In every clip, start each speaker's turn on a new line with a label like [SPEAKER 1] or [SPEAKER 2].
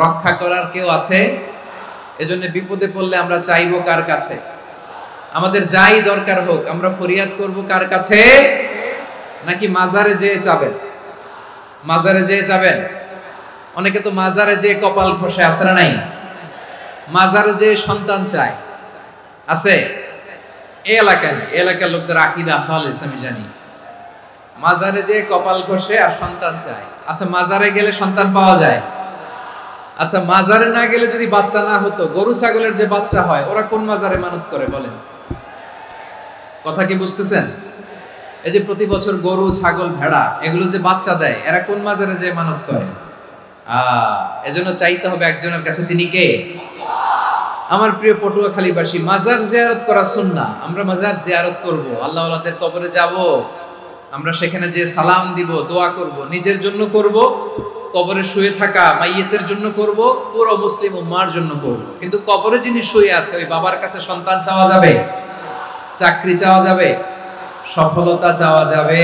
[SPEAKER 1] রক্ষা করার কেউ আছে? এজন্য বিপদে পড়লে আমরা চাইবো কার কাছে? আমাদের যাই দরকার হোক আমরা ফরিয়াদ করব কার কাছে? নাকি মাজারে যেয়ে চাবেন? মাজারে যেয়ে চাবেন? অনেকে তো মাজারে যেয়ে কপাল ঘষে, আছে না নাই? মাজারে যেয়ে সন্তান চায়, আছে? এই এলাকার লোকদের আকীদা খালেস আমি জানি। মাজারে যেয়ে কপাল ঘষে আর সন্তান চায়। আচ্ছা, মাজারে গেলে সন্তান পাওয়া যায়? আচ্ছা, মাজারে না গেলে যদি বাচ্চা না হতো, গরু ছাগলের যে বাচ্চা হয় ওরা কোন মাজারে মানত করে বলেন? কথা কি বুঝতেছেন? এই যে প্রতি বছর গরু ছাগল ভেড়া এগুলো যে বাচ্চা দেয়, এরা কোন মাজারে যে মানত করে? এজন্য চাইতে হবে একজনের কাছে, তিনি কে? আমার প্রিয় পটুয়াখালীবাসী, মাজার জিয়ারত করা সুন্নাহ। আমরা মাজার জিয়ারত করব, আল্লাহ ওয়ালাদের কবরে যাব, আমরা সেখানে যে সালাম দিব, দোয়া করব, নিজের জন্য করব, কবরে শুয়ে থাকা মাইয়েতের জন্য করব, পুরো মুসলিম উম্মার জন্য করব। কিন্তু কবরে যিনি শুয়ে আছে ওই বাবার কাছে সন্তান চাওয়া যাবে? চাকরি চাওয়া যাবে? সফলতা চাওয়া যাবে?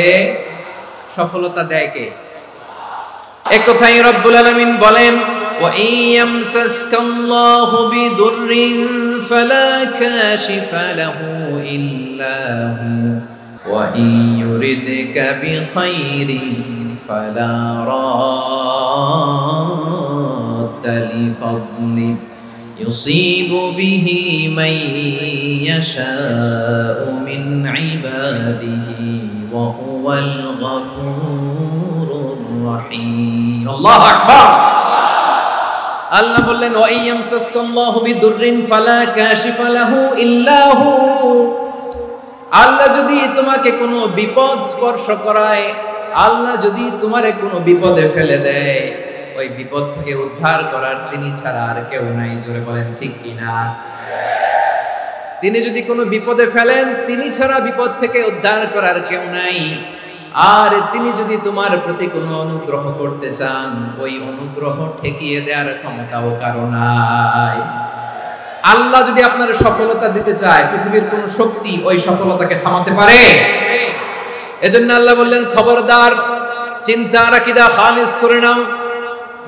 [SPEAKER 1] সফলতা দেয় কে? এক কথাই রব্বুল আলামিন বলেন, ওয়া ইয়ামসাসকাল্লাহু বিদুররিন ফালা কাশিফা লাহু ইল্লা হু ওয়া ইয়ুরিদকা বিখাইরিন ফালা রাদ্দা লিফাদলি ইউসিবু বিহি মান ইয়াশাউ মিন ইবাদিহি ওয়া হুয়াল গফুরুর রহিম। আল্লাহু আকবার। আল্লাহ বললেন, ওয়া ইয়ামসাসকাল্লাহু বিদুররিন ফালা কাশিফা লাহু ইল্লা হু। আল্লাহ যদি তোমাকে কোনো বিপদ স্পর্শ করায়, আল্লাহ যদি তোমারে কোনো বিপদে ফেলে দেয়, ওই বিপদ থেকে উদ্ধার করার তিনি ছাড়া আর কেউ নাই। জোরে বলেন ঠিক কিনা? তিনি যদি কোনো বিপদে ফেলেন, তিনি ছাড়া বিপদ থেকে উদ্ধার করার কেউ নাই। আর তিনি যদি তোমার প্রতি কোনো অনুগ্রহ করতে চান, ওই অনুগ্রহ ঠেকিয়ে দেওয়ার ক্ষমতাও কারো নাই। আল্লাহ যদি আপনার সফলতা দিতে চায়, পৃথিবীর কোন শক্তি ওই সফলতাকে থামাতে পারে? এজন্য আল্লাহ বললেন, খবরদার, চিন্তার আকীদা খালিস করে নাও।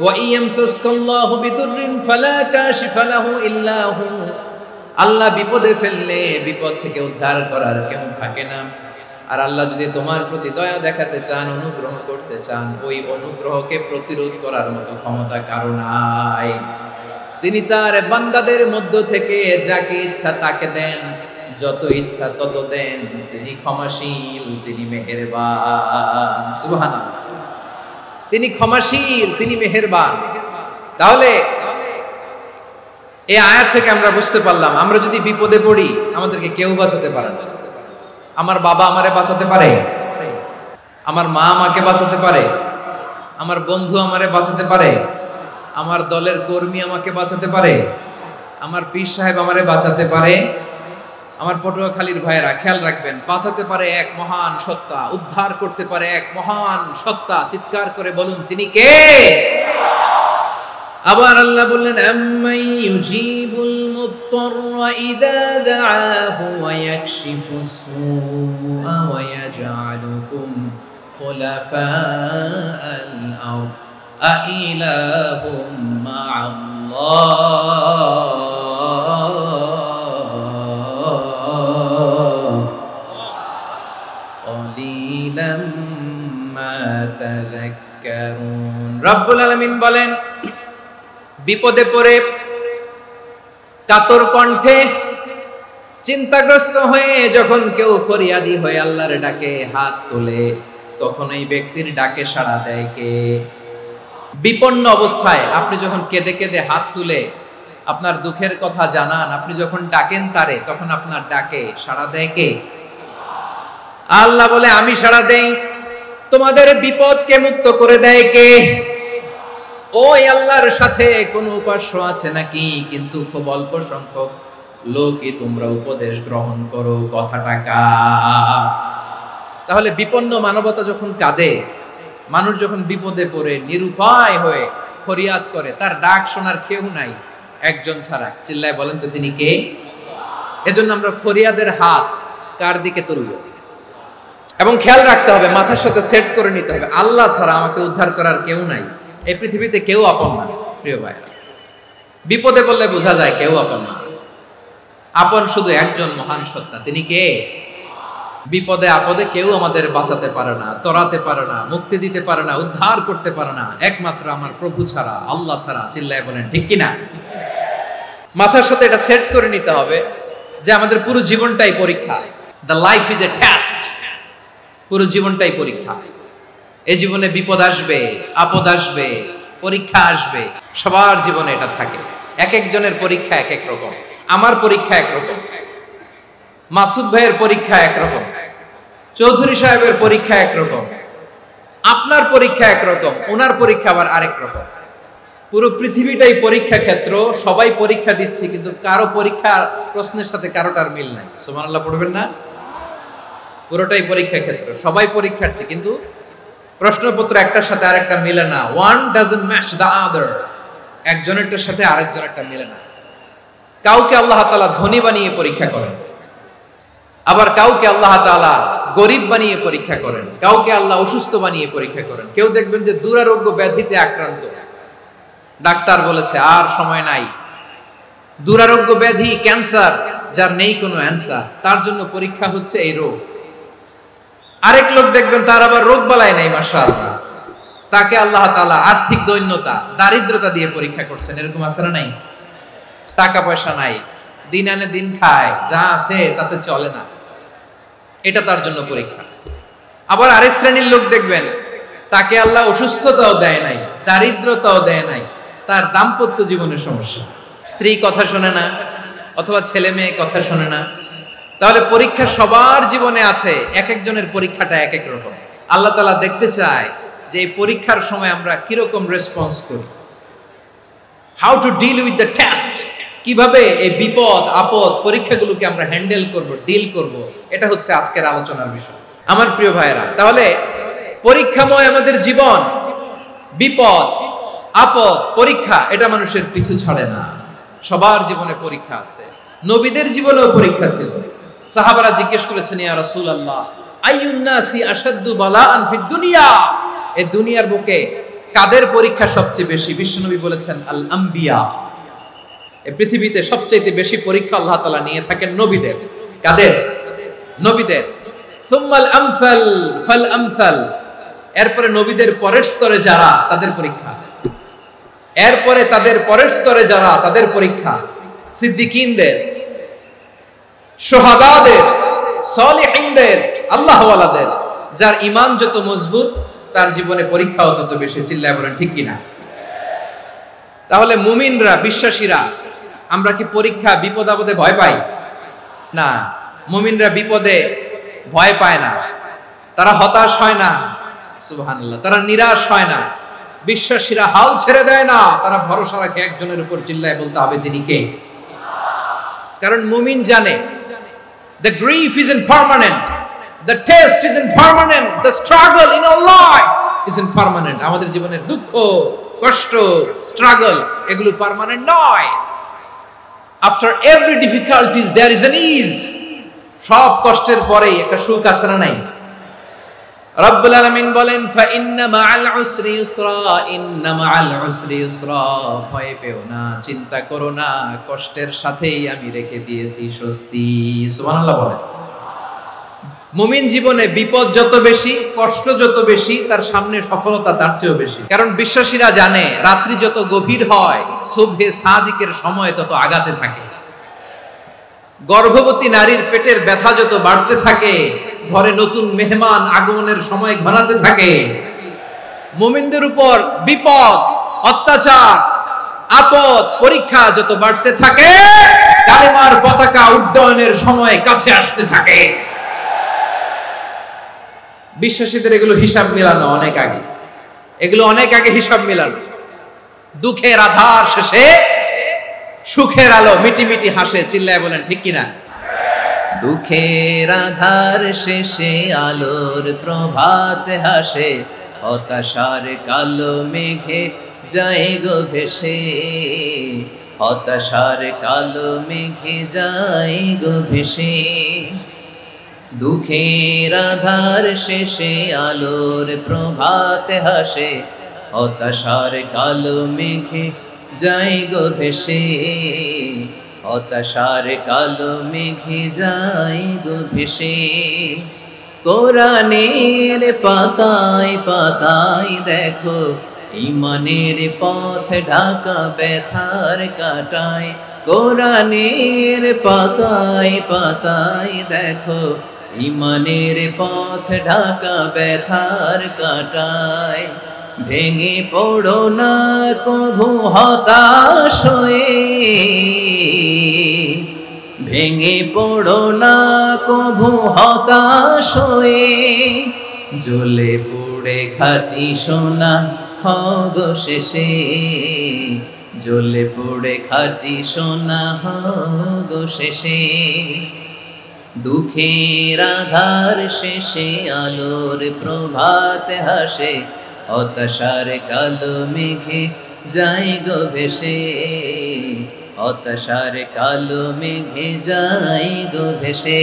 [SPEAKER 1] ওয়া ইয়ামসাসকাল্লাহু বিদুররিন ফালা কাশিফা লাহু ইল্লা হু। আল্লাহ বিপদে ফেললে বিপদ থেকে উদ্ধার করার কেউ থাকে না। আর আল্লাহ যদি তোমার প্রতি দয়া দেখাতে চান, অনুগ্রহ করতে চান, ওই অনুগ্রহকে প্রতিরোধ করার মতো ক্ষমতা কারো নাই। তিনি তার বান্দাদের মধ্য থেকে যাকে ইচ্ছা তাকে দেন, যত ইচ্ছা তত দেন। তিনি ক্ষমাশীল, তিনি মেহেরবান। সুবহানাল্লাহ। তিনি ক্ষমাশীল, তিনি মেহেরবান। তাহলে এই আয়াত থেকে আমরা বুঝতে পারলাম, আমরা যদি বিপদে পড়ি আমাদেরকে কেউ বাঁচাতে পারে না। আমার বাবা আমারে বাঁচাতে পারে, আমার মা আমাকে বাঁচাতে পারে, আমার বন্ধু আমারে বাঁচাতে পারে, আমার দলের কর্মী আমাকে বাঁচাতে পারে, আমার পীর সাহেব আমারে বাঁচাতে পারে। আমার পটুয়াখালীর ভাইয়েরা খেয়াল রাখবেন, বাঁচাতে পারে এক মহান সত্তা, উদ্ধার করতে পারে এক মহান সত্তা। চিৎকার করে বলুন, তিনি কে? আবার আল্লাহ বললেন, আম্মান ইউজিবুল মুত্তাররা ইযা দাআহু ওয়া ইয়াকশিফুস সুআ ওয়া ইয়াজআলুকুম খুলাফাআল আরদ আইলাহুম মা'আল্লাহ ক্বালিলাম মা তাযাক্কারুন। রব্বুল আলামিন বলেন, বিপদে পড়ে কাতর কণ্ঠে চিন্তাগ্রস্ত হয়ে যখন কেউ ফরিয়াদি হয়ে আল্লাহর ডাকে হাত তোলে, তখন এই ব্যক্তির ডাকে সাড়া দেয় কে? বিপন্ন অবস্থায় আপনি যখন কেঁদে কেঁদে হাত তুলে আপনার দুঃখের কথা জানান, আপনি যখন ডাকেন তারে, তখন আপনার ডাকে সাড়া দেয় কে? আল্লাহ বলে, আমি সাড়া দেই। তোমাদের বিপদকে মুক্ত করে দেয় কে? ওই আল্লাহর সাথে কোন উপাস্য আছে নাকি? কিন্তু খুব অল্প সংখ্যক লোকই তোমরা উপদেশ গ্রহণ করো। কথাটা কার? তাহলে বিপন্ন মানবতা যখন কাঁদে, মানুষ যখন বিপদে পড়ে নিরুপায় হয়ে ফরিয়াদ করে, তার ডাক শোনার কেউ নাই একজন ছাড়া। চিল্লায় বলেন তো, তিনি কে? এজন্য আমরা ফরিয়াদের হাত কার দিকে তুলব? এবং খেয়াল রাখতে হবে, মাথার সাথে সেট করে নিতে হবে, আল্লাহ ছাড়া আমাকে উদ্ধার করার কেউ নাই। এই পৃথিবীতে কেউ আপন না। প্রিয় ভাইরা, বিপদে পড়লে বোঝা যায় কেউ আপন না। আপন শুধু একজন মহান সত্তা, তিনি কে? বিপদে আপদে কেউ আমাদের বাঁচাতে পারে না, তরাতে পারে না, মুক্তি দিতে পারে না, উদ্ধার করতে পারে না, একমাত্র আমার প্রভু ছাড়া, আল্লাহ ছাড়া। চিল্লায় বলেন ঠিক কিনা? মাথার সাথে এটা সেট করে নিতে হবে যে আমাদের পুরো জীবনটাই পরীক্ষা। The life is a test. পুরো জীবনটাই পরীক্ষা। এই জীবনে বিপদ আসবে, আপদ আসবে, পরীক্ষা আসবে, সবার জীবনে এটা থাকে। এক একজনের পরীক্ষা এক এক রকম। আমার পরীক্ষা একরকম, মাসুদ ভাইয়ের পরীক্ষা একরকম, চৌধুরী সাহেবের পরীক্ষা একরকম, আপনার পরীক্ষা একরকম, ওনার পরীক্ষা আবার আরেক রকম। পুরো পৃথিবীটাই পরীক্ষা ক্ষেত্র, সবাই পরীক্ষা দিচ্ছি, কিন্তু কারো পরীক্ষা প্রশ্নের সাথে কারোটার মিল নাই। সুবহানাল্লাহ পড়বেন না? পুরোটাই পরীক্ষা ক্ষেত্র, সবাই পরীক্ষার্থী, কিন্তু প্রশ্নপত্র একটার সাথে আরেকটা মিলে না। One doesn't match the other. একজনেরটার সাথে আরেকজনেরটা মিলে না। কাউকে আল্লাহ তাআলা ধনী বানিয়ে পরীক্ষা করেন, আবার কাউকে আল্লাহ তাআলা গরিব বানিয়ে পরীক্ষা করেন, কাউকে আল্লাহ অসুস্থ বানিয়ে পরীক্ষা করেন। কেউ দেখবেন যে দুরারোগ্য ব্যাধিতে আক্রান্ত, ডাক্তার বলেছে আর সময় নাই, দুরারোগ্য ব্যাধি, ক্যান্সার, যার নেই কোনো অ্যান্সার, তার জন্য পরীক্ষা হচ্ছে এই রোগ। আরেক লোক দেখবেন তার আবার রোগ বালাই নাই, মাশাআল্লাহ, তাকে আল্লাহ তাআলা আর্থিক দৈন্যতা, দারিদ্রতা দিয়ে পরীক্ষা করছেন। এরকম আছে না নাই? টাকা পয়সা নাই, দিন আনে দিন খায়, যা আছে তাতে চলে না, এটা তার জন্য পরীক্ষা। আবার আরেক শ্রেণীর লোক দেখবেন তাকে আল্লাহ অসুস্থতাও দেয় নাই, দারিদ্রতাও দেয় নাই, তার দাম্পত্য জীবনের সমস্যা, স্ত্রী কথা শোনে না অথবা ছেলে মেয়ে কথা শোনে না। তাহলে পরীক্ষা সবার জীবনে আছে, এক একজনের পরীক্ষাটা এক এক রকম। আল্লাহ তাআলা দেখতে চায় যে এই পরীক্ষার সময় আমরা কিরকম রেসপন্স করি, how to deal with the test, কিভাবে এই বিপদ আপদ পরীক্ষাগুলোকে আমরা হ্যান্ডেল করব, ডিল করব, এটা হচ্ছে আজকের আলোচনার বিষয়। আমার প্রিয় ভাইরা, তাহলে পরীক্ষাময় আমাদের জীবন, বিপদ আপদ পরীক্ষা, এটা মানুষের পিছু ছাড়ে না। সবার জীবনে পরীক্ষা আছে, নবীদের জীবনেও পরীক্ষা ছিল। সাহাবারা জিজ্ঞেস করেছেন, ইয়া রাসূলুল্লাহ, আইয়ুন নাসি আশাদ্দু বালাআন ফিদ দুনিয়া, এই দুনিয়ার বুকে কাদের পরীক্ষা সবচেয়ে বেশি? বিশ্বনবী বলেছেন, আল আম্বিয়া। এই পৃথিবীতে সবচেয়ে বেশি পরীক্ষা আল্লাহ তাআলা নিয়ে থাকেন নবীদের। কাদের? নবীদের। সুম্মাল আমসাল ফাল আমসাল, এরপরে নবীদের পরের স্তরে যারা, তাদের পরীক্ষা। এরপরে তাদের পরের স্তরে যারা, তাদের পরীক্ষা। সিদ্দিকীনদের, শুহাদাদের, সালিহিনদের, আল্লাহওয়ালাদের, যার ঈমান যত মজবুত তার জীবনে পরীক্ষাও তত বেশি। চিল্লায় বলেন ঠিক কিনা? তাহলে মুমিনরা, বিশ্বাসীরা, আমরা কি পরীক্ষা বিপদ আপদে ভয় পাই? না, মুমিনরা বিপদে ভয় পায় না, তারা হতাশ হয় না, সুবহানাল্লাহ, তারা নিরাশ হয় না। বিশ্বাসীরা হাল ছেড়ে দেয় না, তারা ভরসা রাখে একজনের উপর। চিল্লায় বলতে হবে তিনি কে? কারণ মুমিন জানে the grief isn't permanent, the test isn't permanent, the struggle in our life isn't permanent. আমাদের জীবনের দুঃখ, কষ্ট, স্ট্রাগল, এগুলো পার্মানেন্ট নয়। After every difficulties there is an ease. সব কষ্টের পরেই একটা সুখ আছে না নাই? রব্বুল আলামিন বলেন, ফা ইন্না মাআল উসরি ইউসরা, ইন্না মাআল উসরি ইউসরা, ভয় পেও না, চিন্তা করো না, কষ্টের সাথেই আমি রেখে দিয়েছি স্বস্তি। সুবহানাল্লাহ বলেন। মুমিন জীবনে বিপদ যত বেশি, কষ্ট যত বেশি, তার সামনে সফলতা তার চেয়েও বেশি। কারণ বিশ্বাসীরা জানে রাত্রি যত গভীর হয়, সুবহে সাদিকের সময় তত আগাতে থাকে। গর্ভবতী নারীর পেটের ব্যথা যত বাড়তে থাকে, ঘরে নতুন মেহমান আগমনের সময় ঘনাতে থাকে। মুমিনদের উপর বিপদ, অত্যাচার, আপদ, পরীক্ষা যত বাড়তে থাকে, কালেমার পতাকা উড্ডয়নের সময় কাছে আসতে থাকে। বিশ্বাসীদের এগুলো হিসাব মিলানো অনেক আগে, এগুলো অনেক আগে হিসাব মিলানো। দুঃখের আধার শেষে সুখের আলো মিটি মিটি হাসে। চিল্লায় বলেন ঠিক কিনা? দুঃখের আধার শেষে আলোর প্রভাত হাসে, হতাশার কালো মেঘে যায় গো ভেসে, হতাশার কালো মেঘে যায় গো ভেসে। দুঃখের আধার শেষে আলোর প্রভাত হাসে, হতাশার কালো মেঘে যাই গো ভেসে, হতাশার কালো মেঘে যাই গো ভেসে। কোরআনের পাতায় পাতায় দেখো ঈমানের পথ ঢাকা ব্যথার কাটায়। কোরআনের পাতায় পাতায় দেখো ঈমানের পথ ঢাকা ব্যথার কাটায়। ভেঙে পড়ো না কভু হতাশ হয়ে, ভেঙে পড়ো না কভু হতাশ হয়ে। জ্বলে পুড়ে খাঁটি সোনা হগ শেষে, জ্বলে পুড়ে খাঁটি সোনা হগ শেষে। দুঃখের আধার শেষে আলোর প্রভাত হাসে, হতাশার কালো মেঘে যাই গো ভেসে, হতাশার কালো মেঘে যাই গো ভেসে।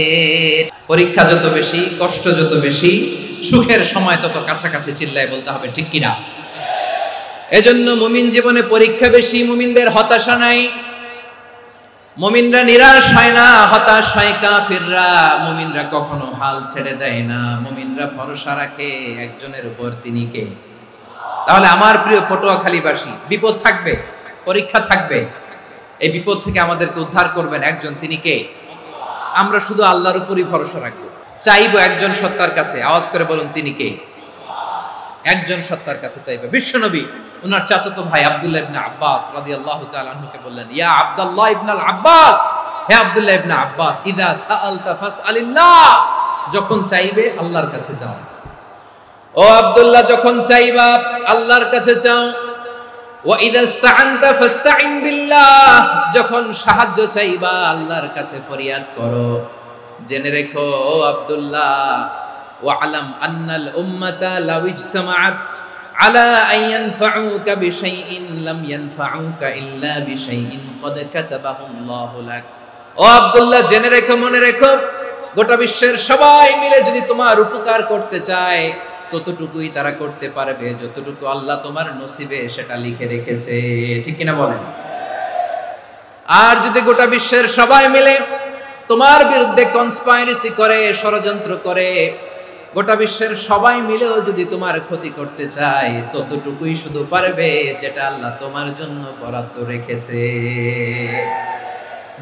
[SPEAKER 1] পরীক্ষা যত বেশি, কষ্ট যত বেশি, সুখের সময় তত কাছাকাছি। চিল্লায় বলতে হবে ঠিক কিনা? এজন্য মুমিন জীবনে পরীক্ষা বেশি, মুমিনদের হতাশা নাই। মুমিনরা নিরাশ হয় না, হতাশ হয় কাফিররা। মুমিনরা কখনো হাল ছেড়ে দেয় না, মুমিনরা ভরসা রাখে একজনের উপর, তিনি কে? তাহলে আমার প্রিয় পটুয়াখালীবাসী, বিপদ থাকবে, পরীক্ষা থাকবে, এই বিপদ থেকে আমাদেরকে উদ্ধার করবেন একজন, তিনি কে? আমরা শুধু আল্লাহর উপরই ভরসা রাখবো, চাইবো একজন সত্তার কাছে। আওয়াজ করে বলুন, তিনি কে? একজন সত্তার কাছে চাইবে। বিশ্বনবী ওনার চাচাতো ভাই আব্দুল্লাহ ইবনে আব্বাস রাদিয়াল্লাহু তাআলা আনহুকে বললেন, ইয়া আব্দুল্লাহ ইবনে আব্বাস, হে আব্দুল্লাহ ইবনে আব্বাস, ইদা সাআলতা ফাসআলিল্লাহ, যখন চাইবে আল্লাহর কাছে যাও। ও আব্দুল্লাহ, যখন চাইবা আল্লাহর কাছে চাও। ওয়া ইদা ইসতাআনতা ফাসতাইন বিল্লাহ, যখন সাহায্য চাইবা আল্লাহর কাছে ফরিয়াদ করো। জেনে রেখো ও আব্দুল্লাহ, ওয়া'লাম আন্নাল উম্মাতা লাউ ইজতামাআত আলা আন ইয়ানফাউকা বিশাইইন লাম ইয়ানফাউকা ইল্লা বিশাইইন ক্বাদ কাতাবাহু আল্লাহু লাক। ও আব্দুল্লাহ, জেনে রেখো, মনে রেখো, গোটা বিশ্বের সবাই মিলে যদি তোমার উপকার করতে চায় ততটুকুই তারা করতে পারবে যতটুকু আল্লাহ তোমার নসিবে সেটা লিখে রেখেছে। ঠিক কিনা বলেন? আর যদি গোটা বিশ্বের সবাই মিলে তোমার বিরুদ্ধে কনস্পাইরেসি করে, ষড়যন্ত্র করে, গোটা বিশ্বের সবাই মিলেও যদি তোমার ক্ষতি করতে চায় ততটুকুই শুধু পারবে যেটা আল্লাহ তোমার জন্য বরাদ্দ রেখেছে।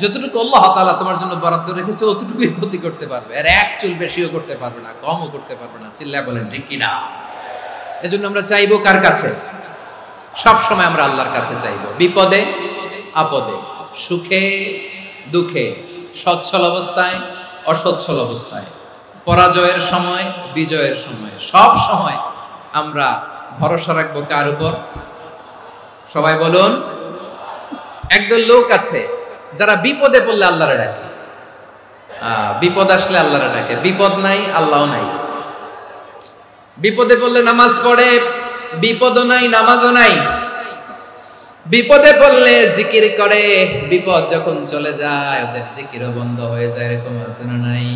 [SPEAKER 1] যতটুকু আল্লাহ তাআলা তোমার জন্য বরাদ্দ রেখেছে অতটুকুই ক্ষতি করতে পারবে, আর এক চুল বেশিও করতে পারবে না, কমও করতে পারবে না। চিল্লায় বলেন ঠিক কিনা? এজন্য আমরা চাইবো কার কাছে? সব সময় আমরা আল্লাহর কাছে চাইবো, বিপদে আপদে, সুখে দুঃখে, সচ্ছল অবস্থায় অসচ্ছল অবস্থায়, পরাজয়ের সময় বিজয়ের সময়, সব সময় আমরা ভরসা রাখবো কার উপর? সবাই বলুন। একদল লোক আছে যারা বিপদে পড়লে আল্লাহরে ডাকে, বিপদ আসলে আল্লাহরে ডাকে, বিপদ নাই আল্লাহও নাই। বিপদে পড়লে নামাজ পড়ে, বিপদও নাই নামাজও নাই। বিপদে পড়লে জিকির করে, বিপদ যখন চলে যায় ওদের জিকিরও বন্ধ হয়ে যায়। এরকম আছে না নাই?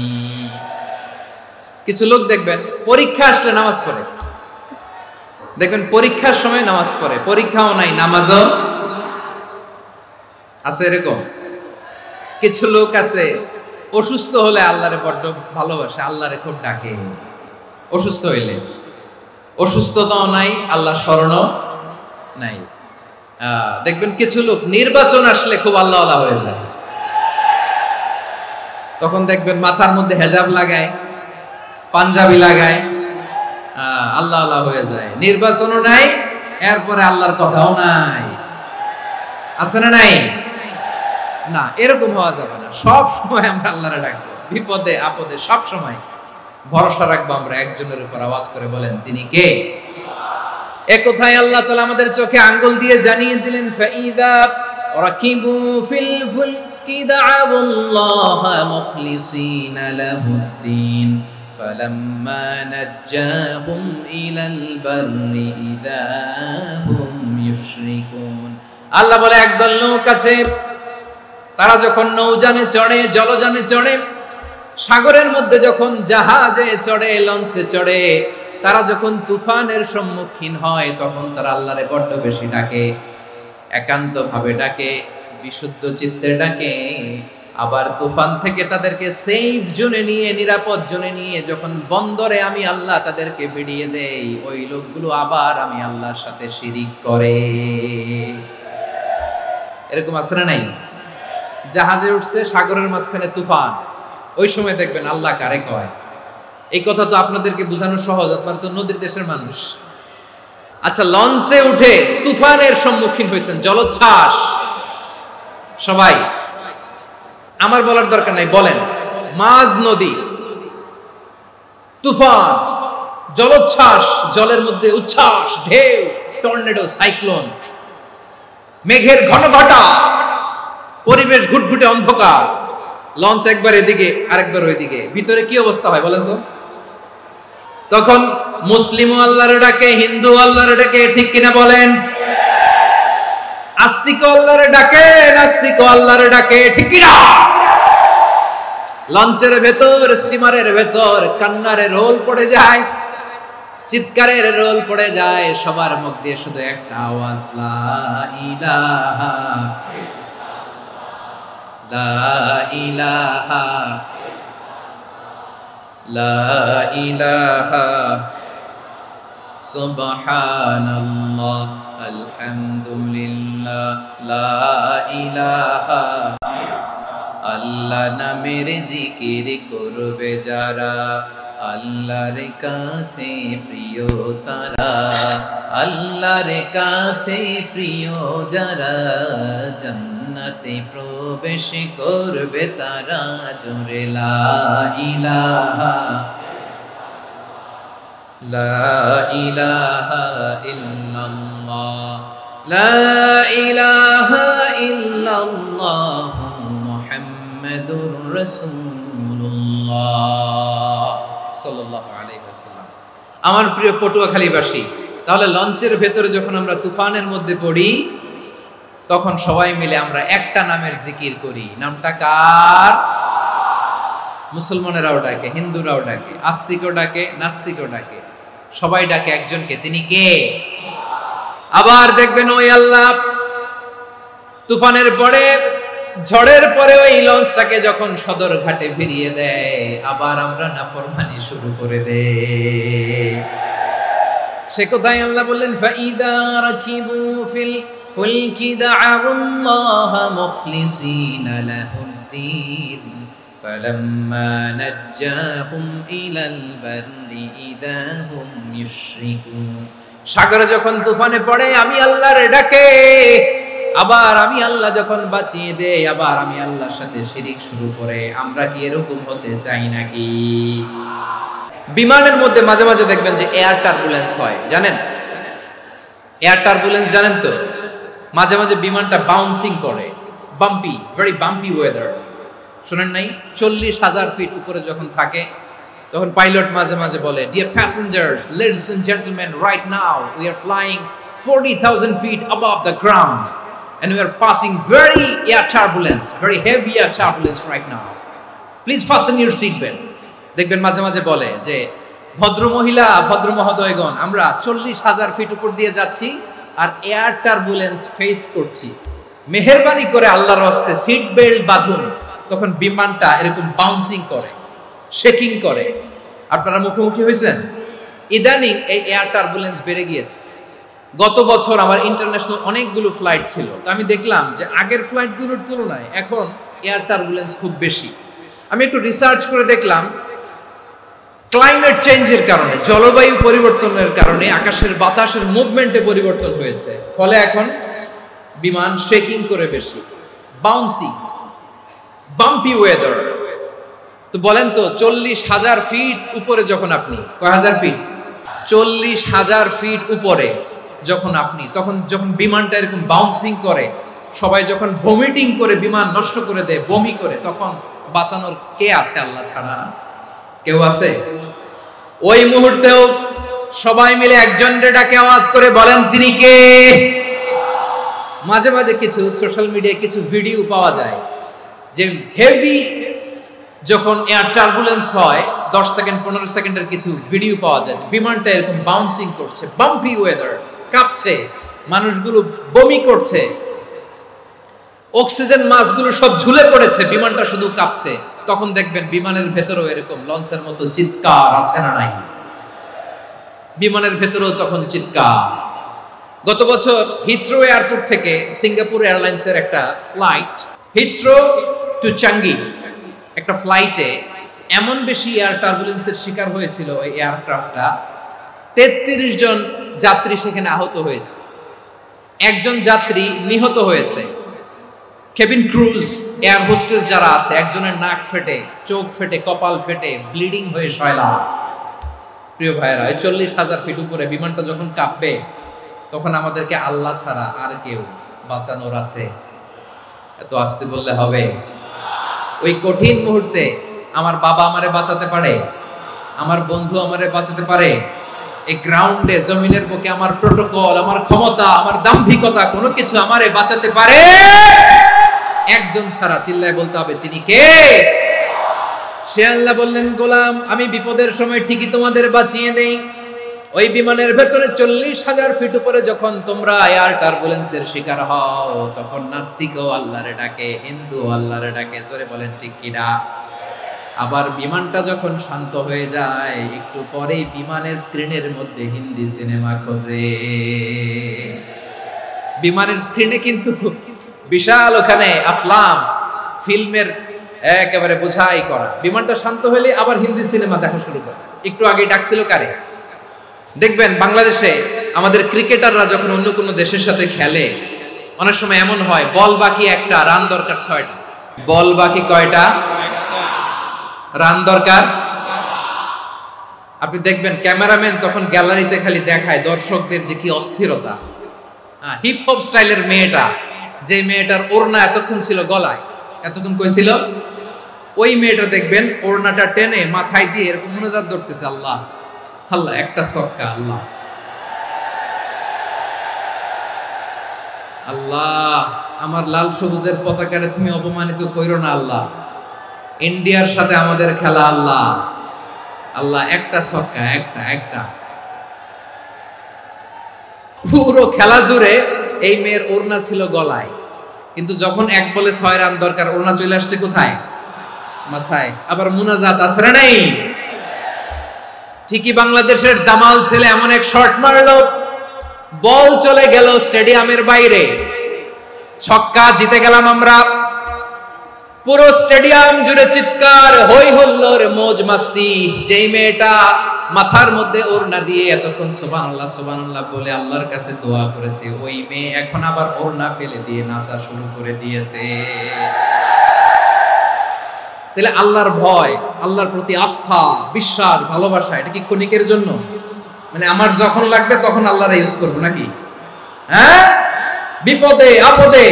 [SPEAKER 1] কিছু লোক দেখবেন পরীক্ষা আসলে নামাজ পড়ে, দেখবেন পরীক্ষার সময় নামাজ পড়ে, পরীক্ষাও নাই নামাজও আছে। এরকম কিছু লোক আছে অসুস্থ হলে আল্লাহরে বড্ড ভালোবাসে, আল্লাহরে খুব ডাকে। অসুস্থ হইলে অসুস্থতাও নাই, আল্লাহ স্মরণও নাই। দেখবেন কিছু লোক নির্বাচন আসলে খুব আল্লাহ আল্লাহ হয়ে যায়, তখন দেখবেন মাথার মধ্যে হেজাব লাগায়, পাঞ্জাবি লাগায়, আল্লাহ আল্লাহ হয়ে যায়। নির্বাচনও নাই, এরপরে আল্লাহর কথাও নাই। আছে না নাই? না, এরকম হওয়া যাবে না। সব সময় আমরা আল্লাহরে ডাকবো, বিপদে আপদে সব সময় ভরসা রাখবো আমরা একজনের উপর। আওয়াজ করে বলেন, তিনি কে? এ কথায় আল্লাহ তাআলা আমাদের চোখে আঙ্গুল দিয়ে জানিয়ে দিলেন, ফাইদা রাকিবু ফিল ফুলকি দা'আউল্লাহা মুখলিসিনা লাহুদ্দিন ফালাম্মা নাজ্জাহুম ইলাল বাররি ইযা হুম ইউশরিকুন। আল্লাহ বলে একদল লোক আছে, তারা যখন নৌযানে চড়ে, জলযানে চড়ে, সাগরের মধ্যে যখন জাহাজে চড়ে, লঞ্চে চড়ে, তারা যখন তুফানের সম্মুখীন হয় তখন তারা আল্লাহরে বড্ড বেশি ডাকে। একান্ত ভাবে ডাকে, বিশুদ্ধ চিত্তে ডাকে। আবার তুফান থেকে তাদেরকে সেফ জোনে নিয়ে, নিরাপদ জোনে নিয়ে যখন বন্দরে আমি আল্লাহ তাদেরকে ভিড়িয়ে দেই, ওই লোকগুলো আবার আমি আল্লাহর সাথে শিরিক করে। এরকম আছে না নাই? জাহাজে উঠছে, সাগরের মাঝখানে তুফান, ওই সময় দেখবেন আল্লাহ কারে কয়। এই কথা তো আপনাদেরকে বোঝানো সহজ, আপনারা তো নদীর দেশের মানুষ। আচ্ছা, লঞ্চে উঠে তুফানের সম্মুখীন হয়েছেন, জলোচ্ছ্বাস। সবাই, আমার বলার দরকার নাই, বলেন। মাঝ নদী, তুফান, জলোচ্ছ্বাস, জলের মধ্যে উচ্ছ্বাস, ঢেউ, টর্নেডো, সাইক্লোন, মেঘের ঘনঘটা, পরিবেশ ঘুটঘুটে অন্ধকার, লঞ্চ একবার এদিকে আরেকবার ওইদিকে, ভিতরে কি অবস্থা হয় বলেন তো? তখন মুসলিম আল্লাহর ডাকে, হিন্দু আল্লাহর ডাকে, ঠিক কিনা বলেন? আস্তিক আল্লাহর ডাকে, নাস্তিক আল্লাহর ডাকে, ঠিক কিনা? লঞ্চের ভেতর, স্টিমারের ভেতর কান্নারে রোল পড়ে যায়, চিৎকারের রোল পড়ে যায়, সবার মুখ দিয়ে শুধু একটা আওয়াজ, লা ইলাহা লা ইলাহা লা ইলাহা সুবহানাল্লাহ আলহামদুলিল্লাহ লা ইলাহা। আল্লাহ নামের জিকির করবে যারা, আল্লাহর কাছে প্রিয় তারা, আল্লাহর কাছে প্রিয় যারা, জান্নাতে প্রবেশ করবে তারা, জোরে লা ইলাহা লা ইলাহা ইল্লাল্লাহ লা ইলাহা ইল্লাল্লাহ মুহাম্মাদুর রাসূলুল্লাহ সাল্লাল্লাহু আলাইহি ওয়াসাল্লাম। আমার প্রিয় পটুয়াখালীবাসী, তাহলে লঞ্চের ভেতরে যখন আমরা তুফানের মধ্যে পড়ি, তখন সবাই মিলে আমরা একটা নামের জিকির করি। নামটা কার? মুসলমানেরাও ডাকে, হিন্দুরাও ডাকে, আস্তিকও ডাকে, নাস্তিকও ডাকে, সবাই ডাকে একজনকে। তিনি কে? আবার দেখবেন ওই আল্লাহ তুফানের পরে, ঝড়ের পরে ওই লঞ্চটাকে যখন সদর ঘাটে ফিরিয়ে দেয়, আবার আমরা নাফরমানি শুরু করে দেই। সে কোথায় আল্লাহ বললেন, ফাইদা রাকিবু ফিল ফুলকি দা'আল্লাহ মুখলিসিনা লাহুদ্দিন ফালাম্মা নাজ্জাহুম ইলাল বাররি ইযা হুম ইউশরিকুন। সাগরে যখন তুফানে পড়ে আমি আল্লাহর ডাকে, আবার আমি আল্লাহ যখন বাঁচিয়ে দেই, আবার আমি আল্লাহর সাথে শিরিক শুরু করে। আমরা কি এরকম হতে চাই নাকি? বিমানের মধ্যে মাঝে মাঝে দেখবেন যে এয়ার টার্বুলেন্স হয়, জানেন? এয়ার টার্বুলেন্স জানেন তো? মাঝে মাঝে বিমানটা বাউন্সিং করে, বাম্পি, ভেরি বাম্পি ওয়েদার। শুনেন নাই? 40,000 ফিট উপরে যখন থাকে, তখন পাইলট মাঝে মাঝে বলে, dear passengers, ladies and gentleman, right now we are flying 40,000 feet above the ground and we are passing very air turbulence, very heavy air turbulence right now. Please fasten your seat belts. দেখবেন মাঝে মাঝে বলে যে, ভদ্র মহিলা, ভদ্র মহোদয়গণ, আমরা 40,000 ফিট উপর দিয়ে যাচ্ছি আর এয়ার টার্বুলেন্স ফেস করছি, মেহেরবানি করে আল্লাহর রাস্তে সিট বেল্ট বাঁধুন। তখন বিমানটা এরকম বাউন্সিং করে, শেকিং করে। আপনারা মুখোমুখি হয়েছেন? ইদানিং এই এয়ার টার্বুলেন্স বেড়ে গিয়েছে। গত বছর আমার ইন্টারন্যাশনাল অনেকগুলো ফ্লাইট ছিল, তো আমি দেখলাম যে আগের ফ্লাইটগুলোর তুলনায় এখন এয়ার টার্বুলেন্স খুব বেশি। আমি একটু রিসার্চ করে দেখলাম, ক্লাইমেট চেঞ্জের কারণে, জলবায়ু পরিবর্তনের কারণে আকাশের বাতাসের মুভমেন্টে পরিবর্তন হয়েছে, ফলে এখন বিমান শেকিং করে বেশি, বাউন্সি, বাম্পি ওয়েদার। তো বলেন তো, 40,000 ফিট উপরে যখন আপনি, কয় হাজার ফিট? 40,000 ফিট উপরে যখন আপনি, তখন যখন বিমানটা এরকম বাউন্সিং করে, সবাই যখন ভমিটিং করে বিমান নষ্ট করে দেয়, বমি করে, তখন বাঁচানোর কে আছে আল্লাহ ছাড়া? কেউ আছে? ওই মুহূর্তেও সবাই মিলে একজনের ডাকে আওয়াজ করে বলেন, তিনি কে? মাঝে মাঝে কিছু সোশ্যাল মিডিয়ায় কিছু ভিডিও পাওয়া যায় যে হেভি যখন এয়ার টার্বুলেন্স হয়, 10 সেকেন্ড 15 সেকেন্ডের কিছু ভিডিও পাওয়া যায়, বিমানটা এরকম বাউন্সিং করছে, বাম্পি ওয়েদার, কাঁপছে, মানুষগুলো বমি করছে, অক্সিজেন মাস্কগুলো সব ঝুলে পড়েছে, বিমানটা শুধু কাঁপছে, তখন দেখবেন বিমানের ভেতরেও এরকম লঞ্চের মতো চিৎকার আছে না নাই? বিমানের ভেতরেও তখন চিৎকার। গত বছর হিথ্রো এয়ারপোর্ট থেকে সিঙ্গাপুর এয়ারলাইন্সের একটা ফ্লাইট, হিথ্রো টু চাঙ্গি, একটা ফ্লাইটে এমন বেশি এয়ার টার্বুলেন্সের শিকার হয়েছিল এই এয়ারক্রাফটটা, 33 জন যাত্রী সেখানে আহত হয়েছে, একজন যাত্রী নিহত হয়েছে। কেবিন ক্রুজ, এয়ার হোস্টেস যারা আছে, একজনের নাক ফেটে, চোখ ফেটে, কপাল ফেটে, ব্লিডিং হয়ে শয়লা। প্রিয় ভাইয়েরা, 40,000 ফিট উপরে বিমানটা যখন কাঁপবে, তখন আমাদেরকে আল্লাহ ছাড়া আর কেউ বাঁচানোর আছে? এত আস্তে বললে হবে? ওই কঠিন মুহূর্তে আমার বাবা আমারে বাঁচাতে পারে, আমার বন্ধু আমারে বাঁচাতে পারে। এই গ্রাউন্ডে, জমিনের বুকে আমার প্রোটোকল, আমার ক্ষমতা, আমার দাম্ভিকতা কোনো কিছু আমারে বাঁচাতে পারে? একজন ছাড়া। চিল্লায় বলতে হবে, তিনি কে? সে আল্লাহ বললেন, গোলাম আমি বিপদের সময় ঠিকই তোমাদের বাঁচিয়ে দেই। ওই বিমানের ভেতরে 40,000 ফিট উপরে যখন তোমরা এয়ার টার্বুলেন্সের শিকার হও, তখন নাস্তিকও আল্লাহরে ডাকে, হিন্দু আল্লাহরে ডাকে। জোরে বলেন ঠিক কিনা? আবার বিমানটা যখন শান্ত হয়ে যায়, একটু পরেই বিমানের স্ক্রিনের মধ্যে হিন্দি সিনেমা খোঁজে। বিমানের স্ক্রিনে কিন্তু বিশাল ওখানে আফলাম ফিল্মের একেবারে বোঝাই করা। বিমানটা শান্ত হলে আবার হিন্দি সিনেমা দেখা শুরু করে। একটু আগে ডাকছিল কারে? দেখবেন বাংলাদেশে আমাদের ক্রিকেটাররা যখন অন্য কোনো দেশের সাথে খেলে, অনেক সময় এমন হয় বল বাকি একটা, রান দরকার 6টা। বল বাকি কয়টা? রান দরকার। আপনি দেখবেন ক্যামেরাম্যান তখন গ্যালারিতে খালি দেখায় দর্শকদের যে কি অস্থিরতা। হিপ হপ স্টাইলের মেয়েটা, যে মেয়েটার ওড়না এতক্ষণ ছিল গলায়, এতক্ষণ কই ছিল, ওই মেয়েটা দেখবেন ওড়নাটা টেনে মাথায় দিয়ে এরকম মুনাজাত ধরতেছে, আল্লাহ আল্লাহ, একটা ছক্কা, আল্লাহ আল্লাহ, আমার লাল সবুজের পতাকারে তুমি অপমানিত কইরো না আল্লাহ, ইন্ডিয়ার সাথে আমাদের খেলা, আল্লাহ আল্লাহ, একটা ছক্কা, একটা একটা। পুরো খেলা জুড়ে এই মেয়ের ওড়না ছিল গলায়, কিন্তু যখন 1 বলে 6 রান দরকার, ওড়না চলে আসছে কোথায়? মাথায়। আবার মুনাজাত আছে না নাই? ঠিকই বাংলাদেশের দামাল ছেলে এমন এক শট মারলো, বল চলে গেল স্টেডিয়ামের বাইরে, ছক্কা, জিতে গেলাম আমরা। পুরো স্টেডিয়াম জুড়ে চিৎকার, হই হুল্লোড়, মौज মাস্তি। যেই মেয়েটা মাথার মধ্যে ওড়না দিয়ে এতক্ষণ সুবহানাল্লাহ সুবহানাল্লাহ বলে আল্লাহর কাছে দোয়া করেছে, ওই মেয়ে এখন আবার ওড়না ফেলে দিয়ে নাচা শুরু করে দিয়েছে। তাহলে আল্লাহর ভয়, আল্লাহর প্রতি আস্থা, বিশ্বাস, ভালোবাসা, এটা কি ক্ষণিকের জন্য? মানে আমার যখন লাগবে তখন আল্লাহর ইউজ করবো নাকি? হ্যাঁ, বিপদে আপদে,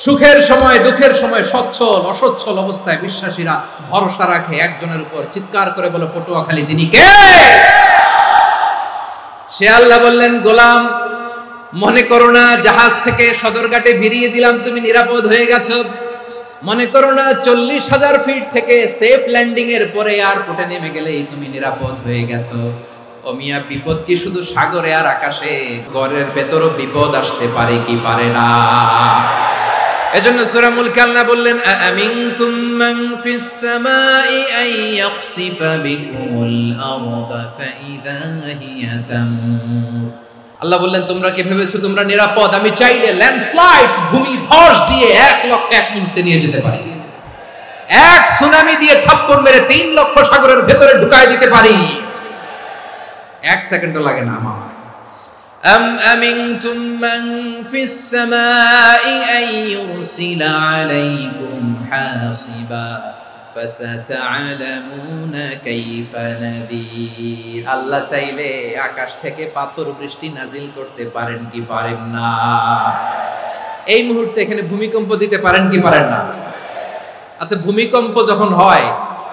[SPEAKER 1] সুখের সময় দুঃখের সময়, সচ্ছল অসচ্ছল অবস্থায় বিশ্বাসীরা ভরসা রাখে একজনের উপর। চিৎকার করে বলে পটুয়াখালী, তিনি কে? সে আল্লাহ বললেন, গোলাম মনে করো না জাহাজ থেকে সদরঘাটে ভিড়িয়ে দিলাম, তুমি নিরাপদ হয়ে গেছো। মনে করো না 40,000 ফিট থেকে সেফ ল্যান্ডিং এর পরে এয়ারপোর্টে নেমে গেলেই তুমি নিরাপদ হয়ে গেছো। ও মিয়া, বিপদ কি শুধু সাগরে আর আকাশে? ঘরের ভেতরও বিপদ আসতে পারে কি পারে না? এজন্য সূরা মুলক আল্লাহ বললেন, আমিনতুম মান ফিস সামাই আন ইয়াখসিফা বিকুমুল আরদা ফাইদা হিয়া তামুর। আল্লাহ বললেন, তোমরা কি ভেবেছো তোমরা নিরাপদ? আমি চাইলে ল্যান্ডস্লাইডস, ভূমি ধস দিয়ে 1 লক্ষ 1 মুহূর্তে নিয়ে যেতে পারি। এক সুনামি দিয়ে থাপ্পড় মেরে 3 লক্ষ সাগরের ভেতরে ঢুকায় দিতে পারি। 1 সেকেন্ডও লাগে না আমার। আম আমিনতুম মান ফিস সামাই আন ইউরসিলা আলাইকুম হাসিবা ফাসাতা'লামুনা কাইফা নাযীর। আল্লাহ চাইলে আকাশ থেকে পাথর বৃষ্টি নাজিল করতে পারেন কি পারেন না? এই মুহূর্তে এখানে ভূমিকম্প দিতে পারেন কি পারেন না? আচ্ছা, ভূমিকম্প যখন হয়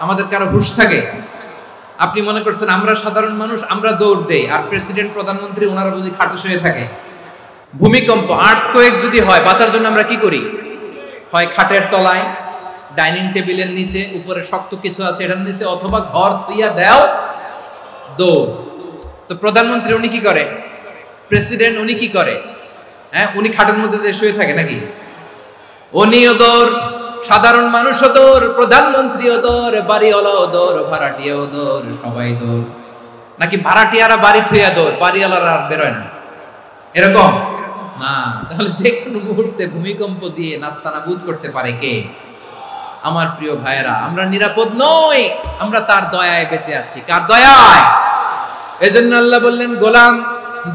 [SPEAKER 1] আমাদের কারো হুঁশ থাকে? আপনি মনে করছেন আমরা সাধারণ মানুষ, আমরা দৌড় দেই, আর প্রেসিডেন্ট প্রধানমন্ত্রী ওনারা বুঝি খাটে শুয়ে থাকে? ভূমিকম্প, আর্থকোয়েক যদি হয়, বাঁচার জন্য আমরা কি করি? হয় খাটের তলায়, ডাইনিং টেবিলের নিচে, উপরে শক্ত কিছু আছে এটার নিচে, অথবা ঘর থুইয়া দাও দৌড়। তো প্রধানমন্ত্রী উনি কি করে? প্রেসিডেন্ট উনি কি করে? হ্যাঁ, উনি খাটের মধ্যে যে শুয়ে থাকে নাকি? উনিও দৌড়, সাধারণ মানুষও দৌড়, প্রধানমন্ত্রীও দৌড়, বাড়িওয়ালাও দৌড়, ভাড়াটিয়াও দৌড়, সবাই দৌড়। নাকি ভাড়াটিয়ারা বাড়ি থুইয়া দৌড়, বাড়িওয়ালারা আর বেরোয় না? এরকম না। তাহলে যে কোনো মুহূর্তে ভূমিকম্প দিয়ে নাস্তানাবুদ করতে পারে কে? আমার প্রিয় ভাইয়েরা, আমরা নিরাপদ নই, আমরা তার দয়ায় বেঁচে আছি। কার দয়ায়? এজন্য আল্লাহ বললেন, গোলাম,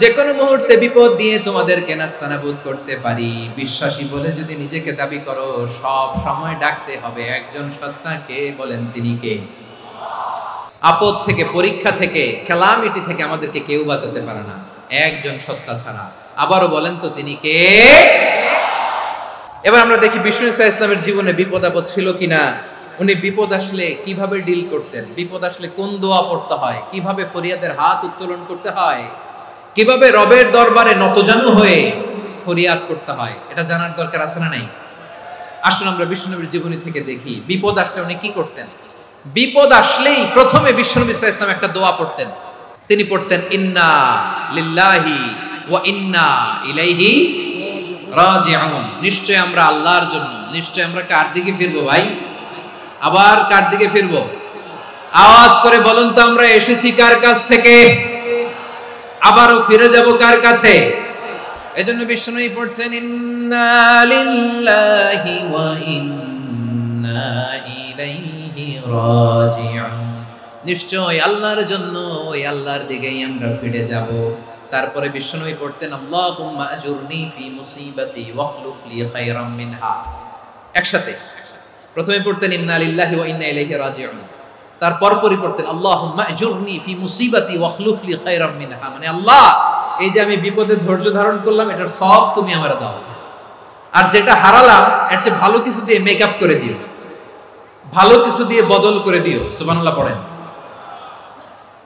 [SPEAKER 1] যে কোনো মুহূর্তে বিপদ দিয়ে তোমাদেরকে নাস্তানাবুদ করতে পারি। বিশ্বাসী বলে যদি নিজেকে দাবি করো, সব সময় ডাকতে হবে একজন সত্তাকে। বলেন তিনি কে? আপদ থেকে, পরীক্ষা থেকে, ক্যালামিটি থেকে আমাদেরকে কেউ বাঁচাতে পারে না একজন সত্তা ছাড়া। আবারও বলেন তো তিনি কে? এবার আমরা দেখি বিষ্ণু ইসা ইসলামের জীবনে বিপদ আপদ ছিল কিনা। উনি বিপদ আসলে কিভাবে ডিল করতেন, বিপদ আসলে কোন দোয়া পড়তে হয়, কিভাবে ফরিয়াদের হাত উত্তোলন করতে হয়, কিভাবে রবের দরবারে নতজানু হয়ে ফরিয়াদ করতে হয়, এটা জানার দরকার আছে না নাই? আসুন আমরা বিষ্ণুনবীর জীবনী থেকে দেখি বিপদ আসলে উনি কি করতেন। বিপদ আসলেই প্রথমে বিষ্ণুনবী সাল্লাল্লাহু আলাইহি ওয়াসাল্লাম একটা দোয়া পড়তেন। তিনি পড়তেন, ইন্না লিল্লাহি ওয়া ইন্না ইলাইহি রাজিউন। নিশ্চয় আমরা আল্লাহর জন্য, নিশ্চয় আমরা কার দিকে ফিরবো ভাই? আবার কার দিকে ফিরবো? আওয়াজ করে বলুন তো, আমরা এসেছি কার কাছ থেকে, আবারও ফিরে যাব কার কাছে? এজন্য বিষ্ণুই পড়ছেন, ইন্না লিল্লাহি ওয়া ইন্না ইলাইহি রাজিউন। নিশ্চয় আল্লাহর জন্য, ওই আল্লাহর দিকেই আমরা ফিরে যাব। তারপরে বিষ্ণুই পড়তেন, আল্লাহুম্মা আজুরনি ফি মুসিবাতি ওয়াখলুফ লি খায়রাম মিনহা। একসাথে প্রথমে পড়তেন ইন্না লিল্লাহি ওয়া ইন্না ইলাইহি রাজিউন, তারপর পড়তেন আল্লাহুম্মা আজুরনি ফি মুসিবাতি ওয়াখলুফ লি খায়রাম মিনহা। মানে আল্লাহ, এই যে আমি বিপদে ধৈর্য ধারণ করলাম, এটার সব তুমি আমারে দাও, আর যেটা হারালাম এর চেয়ে ভালো কিছু দিয়ে মেকআপ করে দিও, ভালো কিছু দিয়ে বদল করে দিও। সুবহানাল্লাহ পড়েন।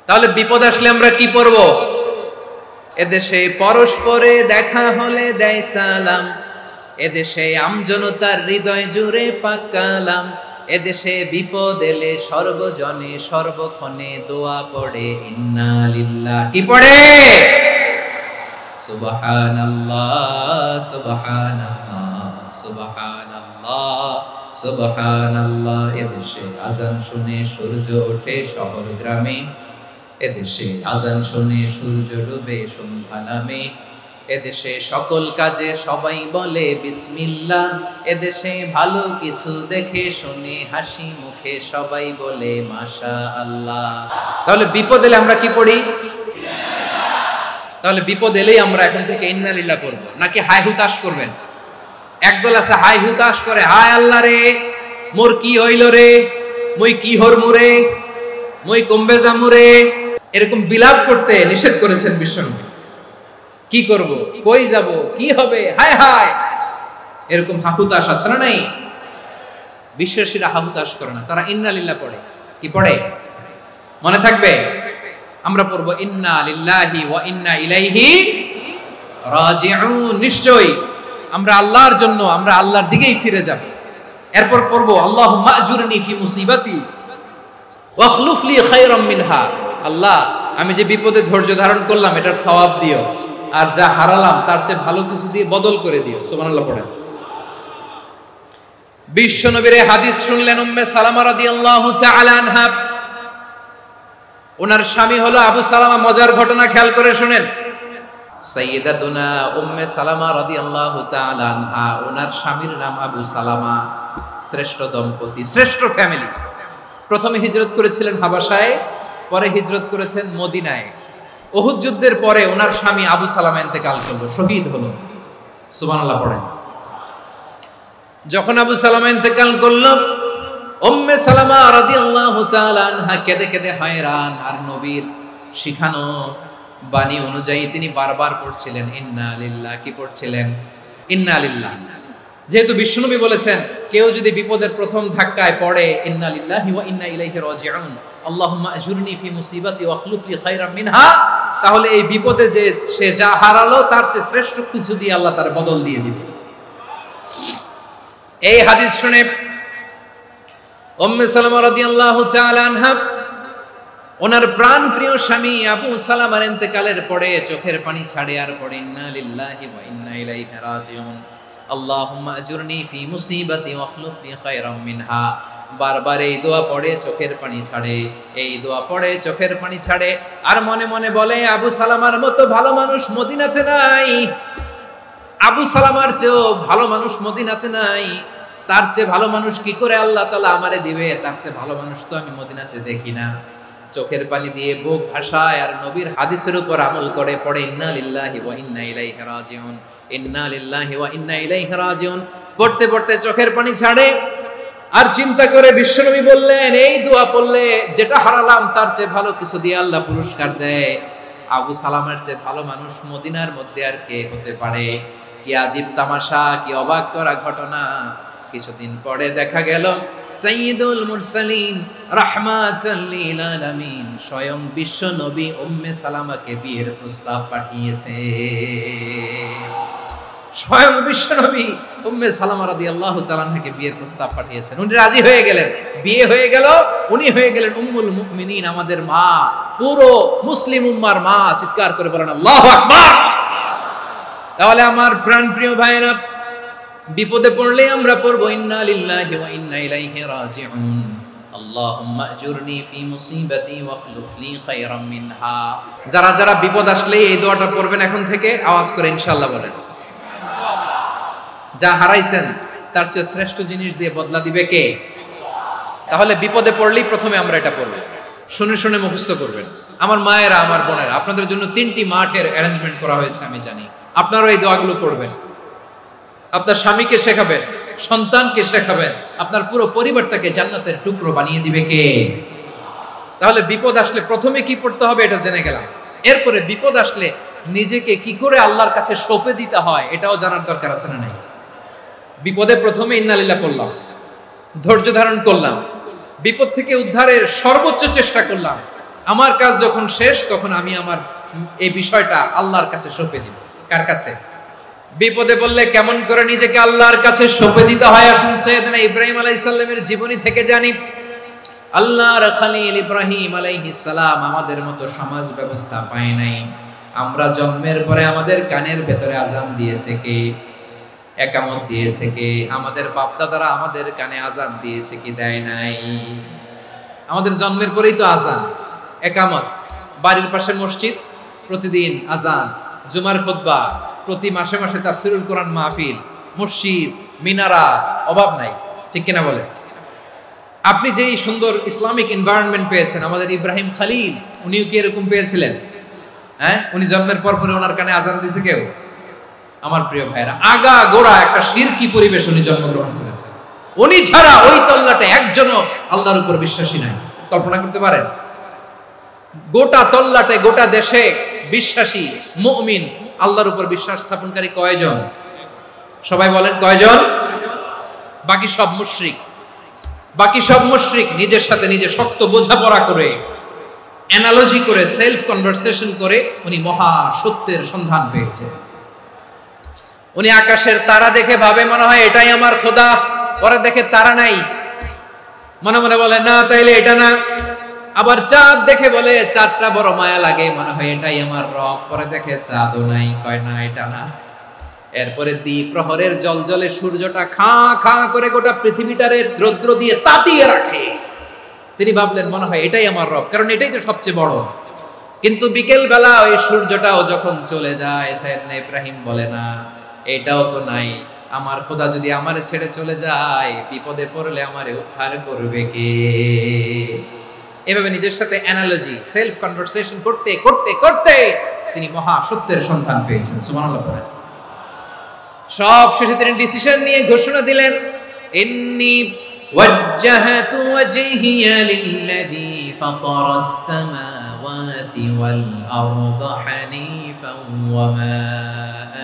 [SPEAKER 1] তাহলে বিপদ আসলে আমরা কি পড়ব? এদেশে পরস্পরে দেখা হলে দেয় সালাম, এদেশে আমজনতার হৃদয় জুড়ে পাক কালাম, এদেশে বিপদ এলে সর্বজনে সর্বক্ষণে দোয়া পড়ে ইন্না লিল্লাহ। কি পড়ে? সুবহানাল্লাহ সুবহানাল্লাহ সুবহানাল্লাহ সুবহানাল্লাহ। এদেশে আজান শুনে সূর্য ওঠে শহর গ্রামে, এদেশে আজান শুনে সূর্য ডুবে সন্ধ্যা নামে, এদেশে সকল কাজে সবাই বলে বিসমিল্লাহ, এদেশে ভালো কিছু দেখে শুনে হাসি মুখে সবাই বলে মাশাআল্লাহ। তাহলে বিপদ এলে আমরা কি পড়ি? তাহলে বিপদ এলেই আমরা এখন থেকে ইন্না লিল্লাহ পড়বো, নাকি হাই হুতাশ করবেন? একদল আছে হাই হুতাশ করে, হায় আল্লাহ রে, মোর কি হইল রে, মই কি হরমু রে, মই কমবে জামু রে, এরকম বিলাপ করতে নিষেধ করেছেন বিশ্বনবী। কি করব, কই যাব, কি হবে, হায় হায়, এরকম হাহুতাশ আছে না নাই? বিশ্বাসীরা হাহুতাশ করে না, তারা ইন্না লিল্লাহ পড়ে। কি পড়ে মনে থাকবে? আমরা পড়বো ইন্না লিল্লাহি ওয়া ইন্না ইলাইহি রাজিউন। নিশ্চয় আমরা আল্লাহর জন্য, আমরা আল্লাহর দিকেই ফিরে যাব। এরপর পড়বো আল্লাহুম্মা আজুরনি ফি মুসিবাতি ওয়াখলুফ লি খায়রাম মিনহা। আল্লাহ, আমি যে বিপদে ধৈর্য ধারণ করলাম এটার সওয়াব দিও, আর যা হারালাম তার চেয়ে ভালো কিছু দিয়ে বদল করে দিও। সুবহানাল্লাহ পড়েন। বিশ্ব নবীর হাদিস শুনলেন উম্মে সালামা রাদিয়াল্লাহু তাআলা আনহা। ওনার স্বামী হলো আবু সালামা। মজার ঘটনা খেয়াল করে শুনেন। সাইয়্যিদাতুনা উম্মে সালামা রাদিয়াল্লাহু তাআলা আনহা, ওনার স্বামীর নাম আবু সালামা। শ্রেষ্ঠ দম্পতি, শ্রেষ্ঠ ফ্যামিলি। প্রথমে হিজরত করেছিলেন হাবাসায়, পরে হিজরত করেছেন মদিনায়। উহুদ যুদ্ধের পরে ওনার স্বামী আবু সালামা ইন্তেকাল করলো, শহীদ হলো। সুবহানাল্লাহ পড়েন। যখন আবু সালামা ইন্তেকাল করলো, উম্মে সালামা রাদিয়াল্লাহু তাআলা আনহা কেঁদে কেঁদে হয়রান। আর নবীর শিখানো বাণী অনুযায়ী তিনি বারবার পড়ছিলেন ইন্না লিল্লাহ। কি পড়ছিলেন? ইন্না লিল্লাহ। যেহেতু বিশ্বনবী বলেছেন কেউ যদি বিপদের প্রথম ধাক্কায় পড়ে ইন্না লিল্লাহি ওয়া ইন্না ইলাইহি রাজিউন, আল্লাহুম্মা আজুরনি ফি মুসিবাতি ওয়াখলুফ লি খায়রাম মিনহা, তাহলে এই বিপদে যে সে যা হারালো তার চেয়ে শ্রেষ্ঠ কিছু দিয়ে আল্লাহ তার বদল দিয়ে দিবে। এই হাদিস শুনে উম্মে সালামা রাদিয়াল্লাহু তাআলা আনহা ওনার প্রাণ প্রিয় স্বামী আবু সালামার ইন্তেকালের পরে চোখের পানি ছাড়ে আর পড়ে ইন্না লিল্লাহি ওয়া ইন্না ইলাইহি রাজিউন আল্লাহুম্মা আজুরনি ফি মুসিবাতি ওয়াখলুফনি খায়রাম মিনহা। বারবার এই দোয়া পড়ে চোখের পানি ছাড়ে, এই দোয়া পড়ে চোখের পানি ছাড়ে, আর মনে মনে বলে আবু সালামার মতো ভালো মানুষ মদিনাতে নাই, আবু সালামার চেয়েও ভালো মানুষ মদিনাতে নাই, তার চেয়ে ভালো মানুষ কি করে আল্লাহ তাআলা আমারে দিবে, তার চেয়ে ভালো মানুষ তো আমি মদিনাতে দেখি না। চোখের পানি দিয়ে বুক ভাসায় আর নবীর হাদিসের উপর আমল করে পড়ে ইন্না লিল্লাহি ওয়া ইন্না ইলাইহি রাজিউন, ইন্না লিল্লাহি ওয়া ইন্না ইলাইহি রাজিউন। পড়তে পড়তে চোখের পানি ছাড়ে আর চিন্তা করে বিশ্বনবী বললেন, এই দোয়া পড়লে যেটা হারালাম তার চেয়ে ভালো কিছু দিয়ে আল্লাহ পুরস্কার দেয়। আবু সালামের চেয়ে ভালো মানুষ মদিনার মধ্যে আর কে হতে পারে? কি আজীব তামাশা, কি অবাক করা ঘটনা। কিছুদিন পরে দেখা গেল সাইয়্যিদুল মুরসালিন রাহমাতাল লিল আলামিন স্বয়ং বিশ্ব নবী উম্মে সালামাকে বিয়ের প্রস্তাব পাঠিয়েছে। স্বয়ং বিশ্ব নবী উম্মে সালামা রাদিয়াল্লাহু তাআলা আনহাকে বিয়ের প্রস্তাব পাঠিয়েছেন। উনি রাজি হয়ে গেলেন, বিয়ে হয়ে গেল, উনি হয়ে গেলেন উম্মুল মুমিনিন, আমাদের মা, পুরো মুসলিম উম্মার মা। চিৎকার করে বলেন আল্লাহু আকবার। তাহলে আমার প্রাণপ্রিয় ভাইরা, বিপদে পড়লে আমরা পড়বো ইন্না লিল্লাহি ওয়া ইন্না ইলাইহি রাজিউন আল্লাহুম্মা আজুরনি ফি মুসিবাতি ওয়াখলুফ লি খায়রাম মিনহা। যারা যারা বিপদ আসলে এই দোয়াটা পড়বেন এখন থেকে আওয়াজ করে ইনশাআল্লাহ বলেন। যা হারাইছেন তার চেয়ে শ্রেষ্ঠ জিনিস দিয়ে বদলা দিবে কে? তাহলে বিপদে পড়লেই প্রথমে আমরা এটা পড়ব, শুনে শুনে মুখস্থ করবেন। আমার মায়েরা, আমার বোনেরা, আপনাদের জন্য 3টি মাঠের অ্যারেঞ্জমেন্ট করা হয়েছে, আমি জানি। আপনারাও এই দোয়াগুলো পড়বেন, আপনার স্বামীকে শেখাবেন, সন্তানকে শেখাবেন, আপনার পুরো পরিবারটাকে জান্নাতের টুকরো বানিয়ে দিবে কে? তাহলে বিপদ আসলে প্রথমে কি পড়তে হবে এটা জেনে গেলাম। এরপরে বিপদ আসলে নিজেকে কি করে আল্লাহর কাছে সঁপে দিতে হয় এটাও জানার দরকার আছে না নাই? বিপদে প্রথমে ইন্না লিল্লাহ করলাম, ধৈর্য ধারণ করলাম, বিপদ থেকে উদ্ধারের সর্বোচ্চ চেষ্টা করলাম। আমার কাজ যখন শেষ তখন আমি আমার এই বিষয়টা আল্লাহর কাছে সঁপে দিব। কার কাছে? বিপদে বললে কেমন করে নিজেকে আল্লাহর কাছে সঁপে দিতে হয় আসুন সাইয়েদনা ইব্রাহিম আলাইহিস সালামের জীবনী থেকে জানি। আল্লাহর খলিল ইব্রাহিম আলাইহিস সালাম আমাদের মতো সমাজ ব্যবস্থা পায় নাই। আমরা জন্মের পরে আমাদের কানের ভেতরে আজান দিয়েছে কে? একামত দিয়েছে কে? আমাদের বাপ দাদারা আমাদের কানে আজান দিয়েছে কি? দেয় নাই। আমাদের জন্মের পরেই তো আজান, একামত, বাড়ির পাশে মসজিদ, প্রতিদিন আজান, জুমার খুতবা, প্রতি মাসে মাসে তাফসিরুল কোরআন মাহফিল, মসজিদ, মিনারা, অভাব নাই। ঠিক কিনা বলে? আপনি যেই সুন্দর ইসলামিক এনভায়রনমেন্ট পেয়েছেন, আমাদের ইব্রাহিম খলিল উনিও কি এরকম পেয়েছিলেন? হ্যাঁ, উনি জন্মের পর পরে ওনার কানে আজান দিয়েছে কেউ? আমার প্রিয় ভাইরা, আগা গোড়া একটা শিরকি পরিবেশ উনি জন্মগ্রহণ করেছেন। উনি ছাড়া ওই তল্লাটে একজনও আল্লাহর উপর বিশ্বাসী নাই। কল্পনা করতে পারেন? গোটা তল্লাটে, গোটা দেশে বিশ্বাসী মুমিন, আল্লাহর উপর বিশ্বাস স্থাপনকারী কয়জন? সবাই বলেন কয়জন? বাকি সব মুশরিক। বাকি সব মুশরিক নিজের সাথে নিজে শক্ত বোঝাপড়া করে, অ্যানালজি করে, সেলফ কনভারসেশন করে উনি মহা সত্যের সন্ধান পেয়েছে। উনি আকাশের তারা দেখে ভাবে মনে হয় এটাই আমার খোদা, পরে দেখে তারা নাই, মনে মনে বলে না তাইলে এটা না। আবার চাঁদ দেখে বলে চাঁদটা বড় মায়া লাগে, মনে হয় এটাই আমার রব, পরে দেখে চাঁদও নাই, কয় না এটা না। এরপরে দ্বীপ প্রহরের জলজলে সূর্যটা খাঁ খাঁ করে গোটা পৃথিবীটারে রৌদ্র দিয়ে তাতিয়ে রাখে। তিনি ভাবলেন মনে হয় এটাই আমার রব, কারণ এটাই তো সবচেয়ে বড়। কিন্তু বিকেল বেলা ওই সূর্যটাও যখন চলে যায়, সাইয়েদনা ইব্রাহিম বলে না এটাও তো নাই, আমার খোদা যদি আমারে ছেড়ে চলে যায়, বিপদে পড়লে আমারে উদ্ধার করবে কে? এভাবে নিজের সাথে অ্যানালজি, সেলফ কনভারসেশন করতে করতে করতে তিনি মহা সত্যের সন্ধান পেয়েছেন। সুবহানাল্লাহ পড়েন। সব শেষে তিনি ডিসিশন নিয়ে ঘোষণা দিলেন, ইন্নী ওয়াজ্জাহাতু ওয়াজহিয়া লিল্লাযী ফাতারাস সামাওয়াতি ওয়াল আরদা হানিফান ওয়া মা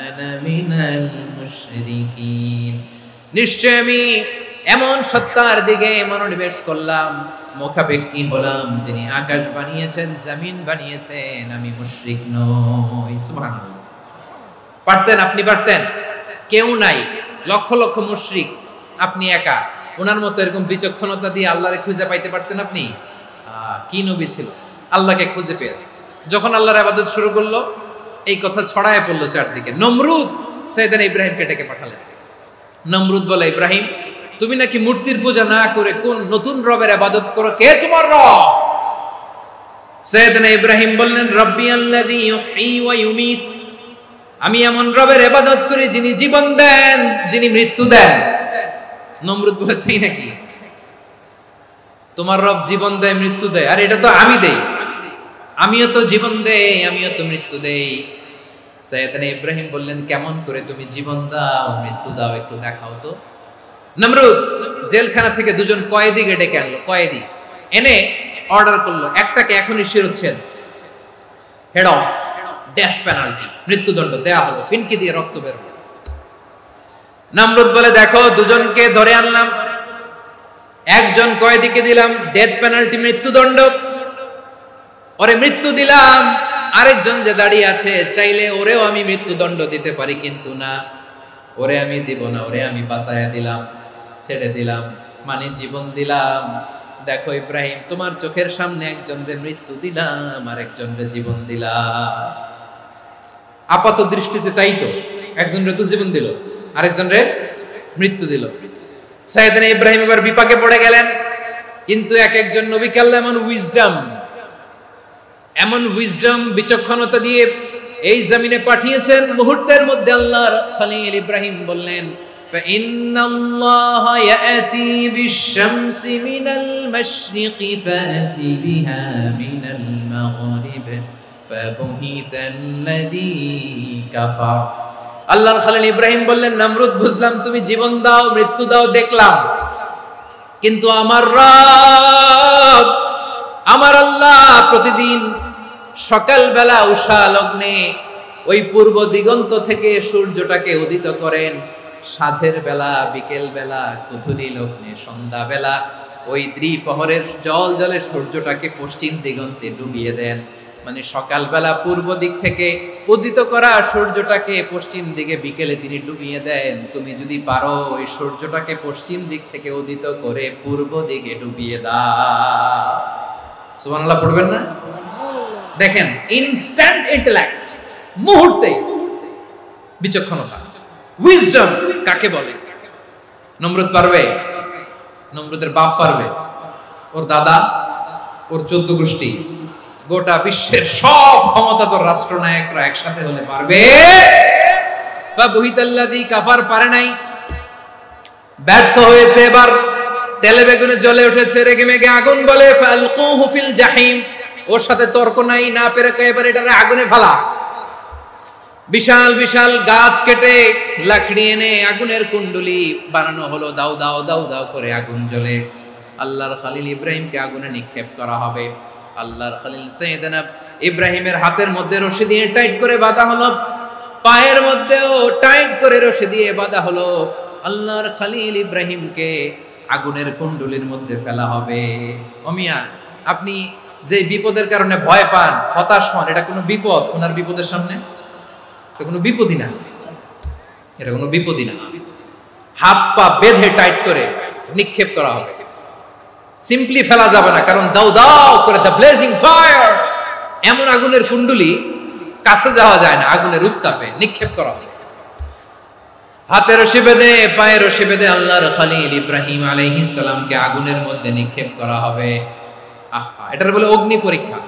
[SPEAKER 1] আনা মিনাল মুশরিকিন। নিশ্চয় আমি এমন সত্তার দিকে মনোনিবেশ করলাম, মুখাপেক্ষী হলাম, যিনি আকাশ বানিয়েছেন, জমিন বানিয়েছেন, আমি মুশরিক নই। সুবহানাল্লাহ। পারতেন? আপনি পারতেন? কেউ নাই, লক্ষ লক্ষ মুশরিক, আপনি একা। ওনার মতো এরকম বিচক্ষণতা দিয়ে আল্লাহরে খুঁজে পাইতে পারতেন আপনি? কি নবী ছিল! আল্লাহকে খুঁজে পেয়েছে। যখন আল্লাহর ইবাদত শুরু করলো, এই কথা ছড়ায় পড়লো চারদিকে। নমরুদ সাইয়েদনা ইব্রাহিমকে ডেকে পাঠালেন। নমরুদ বলে, ইব্রাহিম, তুমি নাকি মূর্তির পূজা না করে কোন নতুন রবের ইবাদত করো, কে তোমার রব? সাইয়েদনা ইব্রাহিম বললেন, রব্বি আল্লাযী ইউহয়ী ওয়া ইউমীত, আমি এমন রবের ইবাদত করি যিনি জীবন দেন, যিনি মৃত্যু দেন। নমরুদ বলে, তাই নাকি? তোমার রব জীবন দেয়, মৃত্যু দেয়, আর এটা তো আমি দেই। আমিও তো জীবন দেই, আমিও তো মৃত্যু দেই। সাইয়েদনা ইব্রাহিম বললেন, কেমন করে তুমি জীবন দাও, মৃত্যু দাও, একটু দেখাও তো। নমরুদ জেলখানা থেকে দুজন কয়েদিকে ডেকে আনলো। কয়েদি এনে অর্ডার করলো, একটাকে এখনই শিরোচ্ছেদ, হেড অফ, ডেথ পেনাল্টি, মৃত্যুদণ্ড দেয়া হলো, ফিনকি দিয়ে রক্ত বের হলো। নমরুদ বলে, দেখো, দুজনকে ধরে আনলাম, একজন কয়েদিকে দিলাম ডেথ পেনাল্টি, মৃত্যুদণ্ড, ওরে মৃত্যু দিলাম। আরেকজন যে দাঁড়িয়ে আছে, চাইলে ওরেও আমি মৃত্যুদণ্ড দিতে পারি, কিন্তু না, ওরে আমি দিব না, ওরে আমি বাঁচায়া দিলাম, ছেড়ে দিলাম, মানে জীবন দিলাম। দেখো ইব্রাহিম, তোমার চোখের সামনে একজনরে মৃত্যু দিলাম, আর একজনরে জীবন দিলাম। আপাত দৃষ্টিতে তাই তো, একজনরে তো জীবন দিল, আরেকজনরে মৃত্যু দিল। সাইয়েদনা ইব্রাহিম এবার বিপাকে পড়ে গেলেন। কিন্তু এক একজন নবীকে আল্লাহ এমন উইজডম বিচক্ষণতা দিয়ে এই জমিনে পাঠিয়েছেন, মুহূর্তের মধ্যে আল্লাহর খলিল ইব্রাহিম বললেন, ফাইন্নাল্লাহা ইয়াতি বিশ-শামসি মিনাল মাশরিকি ফাতি বিহা মিনাল মাগরিব ফাবুহিতাল্লাযী কাফার। আল্লাহর খলিল ইব্রাহিম বললেন, নমরুদ, বুঝলাম তুমি জীবন দাও, মৃত্যু দাও, দেখলাম, কিন্তু আমার রব, আমার আল্লাহ প্রতিদিন সকালবেলা উষা লগ্নে ওই পূর্ব দিগন্ত থেকে সূর্যটাকে উদিত করেন, সাঁঝের বেলা, বিকেল বেলা, কুথুরি লগ্নে, সন্ধ্যা বেলা ওই দ্বিপ্রহরের জল জলে সূর্যটাকে পশ্চিম দিগন্তে ডুবিয়ে দেন। মানে সকালবেলা পূর্ব দিক থেকে উদিত করা সূর্যটাকে পশ্চিম দিকে বিকেলে তিনি ডুবিয়ে দেন। তুমি যদি পারো ওই সূর্যটাকে পশ্চিম দিক থেকে উদিত করে পূর্ব দিকে ডুবিয়ে দাও। সুবহানাল্লাহ পড়বেন না? দেখেন, ইনস্ট্যান্ট ইন্টেলেক্ট, মুহূর্তে বিচক্ষণতা, উইজডম কাকে বলে? নমরুদ পারবে? নমরুদের বাপ পারবে? ওর দাদা, ওর 14 গোষ্ঠী, গোটা বিশ্বের সব ক্ষমতাধর রাষ্ট্রনায়করা একসাথে হলে পারবে? ফাবুহিতাল্লাযী কাফার পারে নাই, ব্যর্থ হয়েছে। এবার তেলে বেগুনে জ্বলে উঠেছে, রেগে মেগে আগুন বলে, ফালকুহু ফিল জাহিম, ওর সাথে তর্ক নাই, না পেরে এবার এটারে আগুনে ফেলা। বিশাল বিশাল গাছ কেটে লাকড়ি এনে আগুনের কুণ্ডলি বানানো হলো, দাও দাও দাও দাও করে আগুন জ্বলে। আল্লাহর খলিল ইব্রাহিমকে আগুনে নিক্ষেপ করা হবে। আল্লাহর খলিল সাইয়েদনা ইব্রাহিমের হাতের মধ্যে রশি দিয়ে টাইট করে বাঁধা হলো, পায়ের মধ্যেও টাইট করে রশি দিয়ে বাঁধা হলো। আল্লাহর খলিল ইব্রাহিমকে আগুনের কুণ্ডলির মধ্যে ফেলা হবে। ও মিয়া, আপনি যে বিপদের কারণে ভয় পান, হতাশ হন, এটা কোনো বিপদ? ওনার বিপদের সামনে এটা কোনো বিপদই না, এটা কোনো বিপদই না। হাত পা বেঁধে টাইট করে নিক্ষেপ করা হবে, সিম্পলি ফেলা যাবে না, কারণ দাও দাও করে দ্য ব্লেজিং ফায়ার, এমন আগুনের কুণ্ডলি, কাছে যাওয়া যায় না, আগুনের উত্তাপে নিক্ষেপ করা হবে। হাতে রশি বেঁধে, পায়ে রশি বেঁধে আল্লাহর খলিল ইব্রাহিম আলাইহিস সালামকে আগুনের মধ্যে নিক্ষেপ করা হবে। আহা, এটার বলে অগ্নি পরীক্ষা।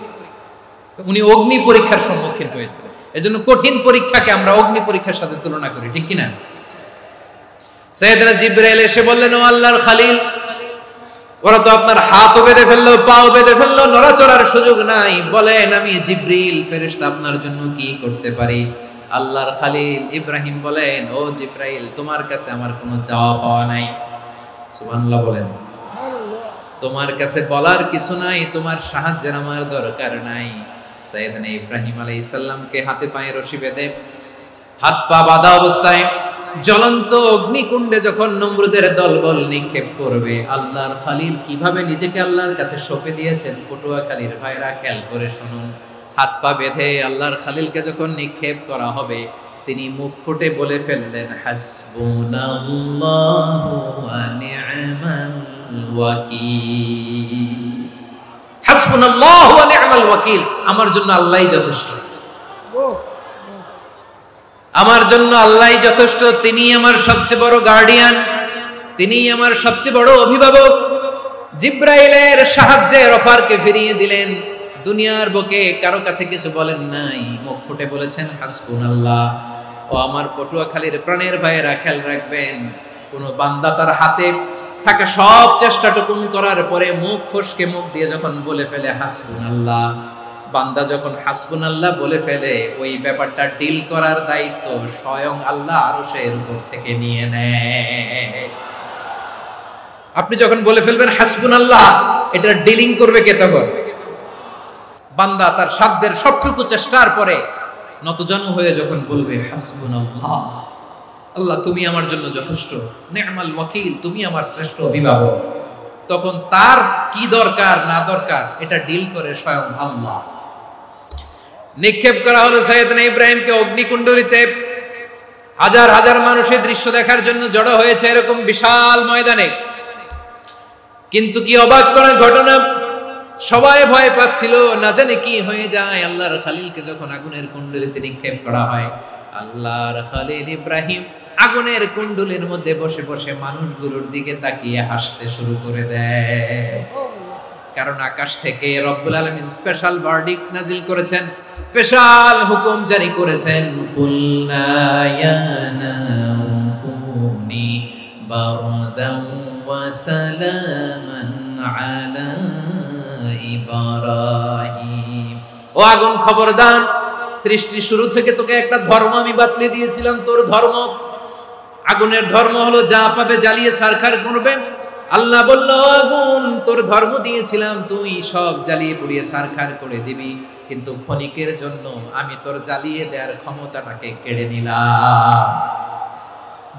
[SPEAKER 1] উনি অগ্নি পরীক্ষার সম্মুখীন হয়েছিলেন। এজন্য কঠিন পরীক্ষাকে আমরা অগ্নি পরীক্ষার সাথে তুলনা করি, ঠিক কিনা? সাইয়েদনা জিবরাইল এসে বললেন, ও আল্লাহর খলিল, ওরা তো আপনার হাতও বেঁধে ফেললো, পাও বেঁধে ফেললো, নড়াচড়ার সুযোগ নাই, বলেন আমি জিবরিল ফেরেশতা আপনার জন্য কি করতে পারি? আল্লাহর খলিল ইব্রাহিম বলেন, ও জিবরাইল, তোমার কাছে আমার কোনো চাওয়া পাওয়া নাই। সুবহানাল্লাহ বলেন। তোমার কাছে বলার কিছু নাই, তোমার সাহায্যের আমার দরকার নাই। সাইয়েদনা ইব্রাহিম আলাইহিস সালামকে হাতে পায়ে রশি বেঁধে, হাত পা বাঁধা অবস্থায় জ্বলন্ত অগ্নিকুণ্ডে যখন নমরুদের দলবল নিক্ষেপ করবে, আল্লাহর খলিল কিভাবে নিজেকে আল্লাহর কাছে সঁপে দিয়েছেন, পটুয়াখালীর ভাইরা খেয়াল করে শুনুন। হাত পা বেঁধে আল্লাহর খলিলকে যখন নিক্ষেপ করা হবে, তিনি মুখ ফুটে বলে ফেললেন, হাসবুনাল্লাহু ওয়া নি'মাল ওয়াকিল। হাসবুনাল্লাহু ওয়া নি'মাল ওয়াকিল, আমার জন্য আল্লাহই যথেষ্ট, আমার জন্য আল্লাহই যথেষ্ট, তিনি আমার সবচেয়ে বড় গার্ডিয়ান, তিনি আমার সবচেয়ে বড় অভিভাবক। জিব্রাইলের সাহায্যে অফারকে ফিরিয়ে দিলেন, দুনিয়ার বুকে কারো কাছে কিছু বলেন নাই, মুখ ফুটে বলেছেন হাসবুনাল্লাহ। ও আমার পটুয়াখালীর প্রাণের ভাইয়েরা, খেয়াল রাখবেন, কোন বান্দা তার হাতে থাকা সব চেষ্টাটুকুন করার পরে মুখ ফসকে মুখ দিয়ে যখন বলে ফেলে হাসবুনাল্লাহ, বান্দা যখন হাসবুনাল্লাহ বলে ফেলে, ওই ব্যাপারটা ডিল করার দায়িত্ব স্বয়ং আল্লাহ আরশের উপর থেকে নিয়ে নেয়। আপনি যখন বলে ফেলবেন হাসবুনাল্লাহ, এটা ডিলিং করবে কে তখন? বান্দা তার সাধ্যের সবটুকু চেষ্টার পরে নতজানু হয়ে যখন বলবে হাসবুনাল্লাহ, আল্লাহ তুমি আমার জন্য যথেষ্ট, নি'মাল ওয়াকিল, তুমি আমার শ্রেষ্ঠ অভিভাবক, তখন তার কি দরকার না দরকার এটা ডিল করে স্বয়ং আল্লাহ। নিক্ষেপ করা হলো সাইয়েদনা ইব্রাহিমকে অগ্নিকুণ্ডলিতে। হাজার হাজার মানুষের দৃশ্য দেখার জন্য জড়ো হয়েছে এরকম বিশাল ময়দানে। কিন্তু কি অবাক করার ঘটনা, সবাই ভয় পাচ্ছিল, না জানে কি হয়ে যায়। আল্লাহর খলিলকে যখন আগুনের কুণ্ডলিতে নিক্ষেপ করা হয়, আল্লাহর খলিল ইব্রাহিম আগুনের কুণ্ডলীর মধ্যে বসে বসে মানুষগুলোর দিকে তাকিয়ে হাসতে শুরু করে দেয়। কারণ আকাশ থেকে রব্বুল আলামিন স্পেশাল ভার্ডিক্ট নাজিল করেছেন, স্পেশাল হুকুম জারি করেছেন, কুলনা ইয়া নারু কুনি বারদান ওয়া সালামান আলা ইব্রাহিম। ও আগুন খবরদার, সৃষ্টির শুরু থেকে তোকে একটা ধর্ম আমি বাতলে দিয়েছিলাম, তোর ধর্ম, আগুনের ধর্ম হলো যা পাবে জ্বালিয়ে সারখার করবে। আল্লাহ বলল, আগুন তোর ধর্ম দিয়েছিলাম, তুই সব জ্বালিয়ে পুড়িয়ে সারখার করে দিবি, কিন্তু ক্ষণিকের জন্য আমি তোর জ্বালিয়ে দেওয়ার ক্ষমতাটাকে কেড়ে নিলাম,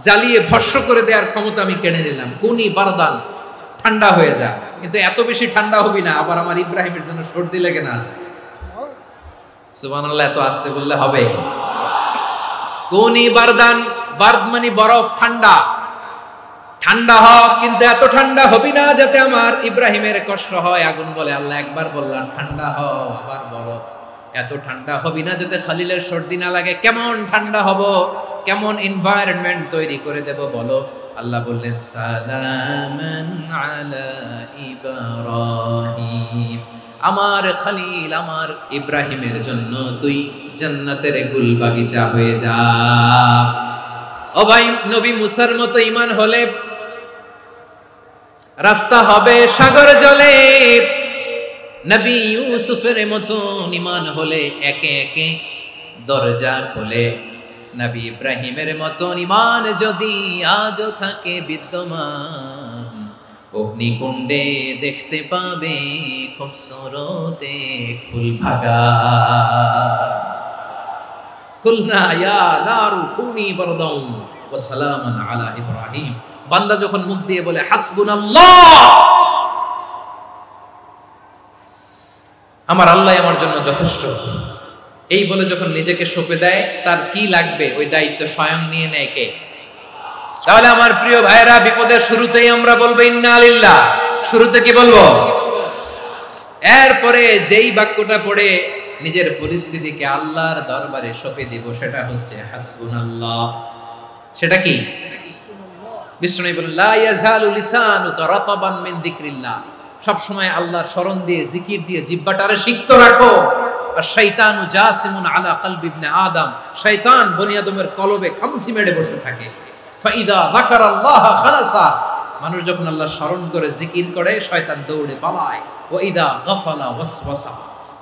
[SPEAKER 1] জ্বালিয়ে ভস্ম করে দেওয়ার ক্ষমতা আমি কেড়ে নিলাম। কুনি বারদান, ঠান্ডা হয়ে যা, কিন্তু এত বেশি ঠান্ডা হবি না আবার আমার ইব্রাহিমের জন্য সর্দি লেগে না যায়। সুবহানাল্লাহ, এত আস্তে বললে হবে? কুনি বারদান, বারদ মানে বরফ, ঠান্ডা, ঠান্ডা হ, কিন্তু এত ঠান্ডা হবি না যাতে আমার ইব্রাহিমের কষ্ট হয়। আগুন বলে, আল্লাহ একবার বললাম ঠান্ডা হ, আবার বলো এত ঠান্ডা হবি না যাতে খলিলের সর্দি না লাগে। কেমন ঠান্ডা হব, কেমন এনভায়রনমেন্ট তৈরি করে দেব বলো? আল্লাহ বললেন, সালামান আলা ইব্রাহিম, আমার খলিল আমার ইব্রাহিমের জন্য তুই জান্নাতের গুল বাগিচা হয়ে যা। ও ভাই, নবী মুসার মতো ঈমান হলে রাস্তা হবে সাগর জলে, নবী ইউসুফের মতো ঈমান হলে একে একে দরজা খোলে। নবী ইব্রাহিমের মতো ঈমান যদি আজও থাকে বিদ্যমান, অগ্নিকুণ্ডে দেখতে পাবে খুবসুরত এক ফুল বাগান। কুলনা ইয়া নারু কুনি বারদান ওয়া সালামান আলা ইব্রাহিম। বান্দা যখন মুখ দিয়ে বলে হাসবুনাল্লাহ, আমার আল্লাহ আমার জন্য যথেষ্ট, এই বলে যখন নিজেকে সঁপে দেয়, তার কি লাগবে ওই দায়িত্ব স্বয়ং নিয়ে নেয় কে? তাহলে আমার প্রিয় ভাইরা, বিপদের শুরুতেই আমরা বলবো ইন্না লিল্লাহ। শুরুতে কি বলবো? এরপরে যেই বাক্যটা পড়ে নিজের পরিস্থিতিকে আল্লাহর দরবারে সঁপে দিব, সেটা হচ্ছে হাসবুনাল্লাহ। সেটা কি? বিষ্ণু বলেন, লা ইয়াজালু লিসানুকা রাতাবান মিন যিকরিল্লাহ, সব সময় আল্লাহর স্মরণ দিয়ে, জিকির দিয়ে জিহ্বাটারে সিক্ত রাখো। আর শয়তানু জাসিমুন আলা কলবি ইবনে আদম, শয়তান বনি আদমের কলবে খামচি মেরে বসে থাকে। ফাইদা যাকারাল্লাহ খালাসা, মানুষ যখন আল্লাহর স্মরণ করে জিকির করে, শয়তান দৌড়ে পালায়। ওয়া ইদা গাফালা ওয়াসওয়াসা,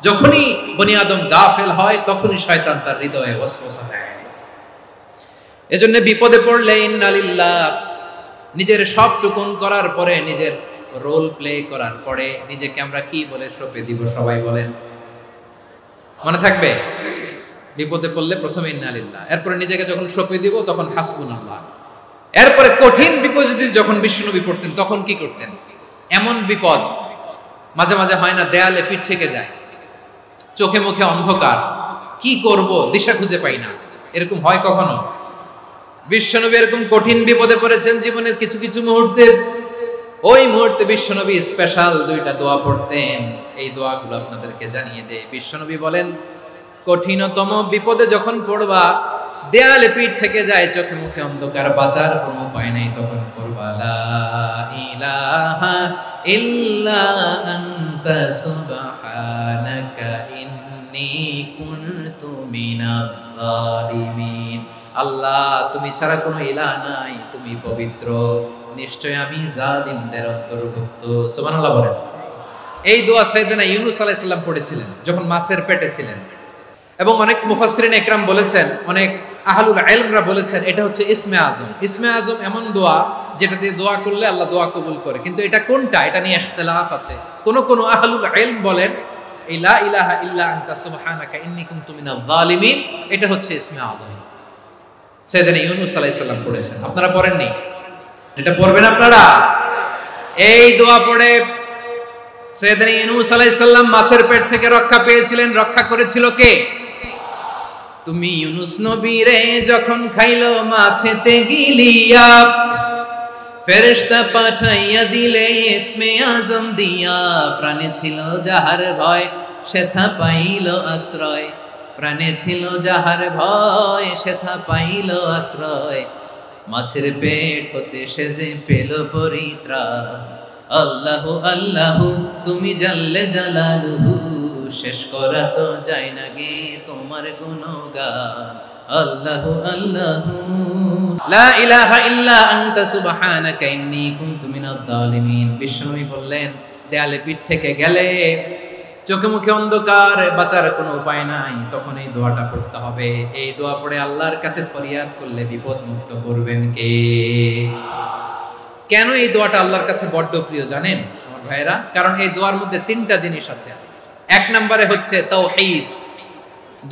[SPEAKER 1] যখনই বনি আদম গাফেল হয় তখনই শয়তান তার হৃদয়ে ওয়াসওয়াসা দেয়। এজন্য বিপদে পড়লে ইন্না লিল্লাহ, নিজের সবটুকুন করার পরে, নিজের রোল প্লে করার পরে নিজেকে আমরা কি বলে সঁপে দিব? সবাই বলেন, মনে থাকবে? বিপদে পড়লে প্রথমে ইন্না লিল্লাহ, এরপরে নিজেকে যখন সঁপে দিব তখন হাসবুনাল্লাহ। এরপরে কঠিন বিপদে যখন বিশ্বনবী পড়তেন তখন কি করতেন? এমন বিপদ মাঝে মাঝে হয় না, দেয়ালে পিঠ থেকে যায়, চোখে মুখে অন্ধকার, কি করব দিশা খুঁজে পাই না, এরকম হয় কখনো? বিশ্বনবী এরকম কঠিন বিপদে পড়েছেন জীবনের কিছু কিছু মুহূর্তে। ওই মুহূর্তে বিশ্বনবী স্পেশাল দুইটা দোয়া পড়তেন। এই দোয়াগুলো আপনাদেরকে জানিয়ে দেয়। বিশ্বনবী বলেন, কঠিনতম বিপদে যখন পড়বা, দেয়ালে পিঠ থেকে যায়, চোখে মুখে অন্ধকার, বাঁচার কোনো উপায় নাই, তখন পড়বা লা ইলাহা ইল্লা আনতা সুবহানাকা ইন্নী কুনতু মিনাজ জালিমিন। আল্লাহ, তুমি ছাড়া কোনো ইলাহ নাই, তুমি পবিত্র, নিশ্চয় আমি জালিমদের অন্তর্ভুক্ত। সুবহানাল্লাহ বলেন। এই দোয়া সাইয়েদনা ইউনূস আলাইহিস সালাম পড়েছিলেন যখন মাছের পেটে ছিলেন। এবং অনেক মুফাসসিরিন একরাম বলেছেন, অনেক আহলুল ইলমরা বলেছেন, এটা হচ্ছে ইসমে আজম। ইসমে আজম এমন দোয়া যেটা দিয়ে দোয়া করলে আল্লাহ দোয়া কবুল করে। কিন্তু এটা কোনটা, এটা নিয়ে ইখতিলাফ আছে। কোন আহলুল ইলম বলেন এই লা ইলাহা ইল্লা আনতা সুবহানাকা ইন্নী কুনতু মিনাজ জালিমিন, এটা হচ্ছে ইসমে আজম। সাইয়েদনা ইউনূস আলাইহিস সালাম পড়েছেন, আপনারা পড়েননি? এটা পড়বেন আপনারা। এই দোয়া পড়ে সাইয়েদনা ইউনূস আলাইহিস সালাম মাছের পেট থেকে রক্ষা পেয়েছিলেন। রক্ষা করেছিল কে? তুমি ইউনূস নবীরে যখন খাইলো মাছেতে গিলিয়া, ফেরেশতা পাঠাইয়া দিলে ইসমে আজম দিয়া। প্রাণে ছিল যাহার ভয়, সেথা পাইল আশ্রয়। প্রাণে ছিল যাহার ভয়, সেথা পাইল আশ্রয়। মাছের পেট হতে সে যে পেল পরিত্রাণ। আল্লাহু আল্লাহু তুমি জাল্লে জালালুহু, শেষ করা তো যায় না গে তোমার গুণগান। আল্লাহু আল্লাহু লা ইলাহা ইল্লা আনতা সুবহানাকা ইন্নী কুনতু মিনাজ জালিমিন। বিশ্বনবী বললেন, দেয়ালে পিঠ থেকে গেলে, চোখে মুখে অন্ধকার, বাঁচার কোনো উপায় নাই, তখন এই দোয়াটা পড়তে হবে। এই দোয়া পড়ে আল্লাহর কাছে ফরিয়াদ করলে বিপদ মুক্ত করবেন কে? কেন এই দোয়াটা আল্লাহর কাছে বড্ড প্রিয় জানেন আমার ভাইরা? কারণ এই দোয়ার মধ্যে তিনটা জিনিস আছে। এক নম্বরে হচ্ছে তাওহীদ,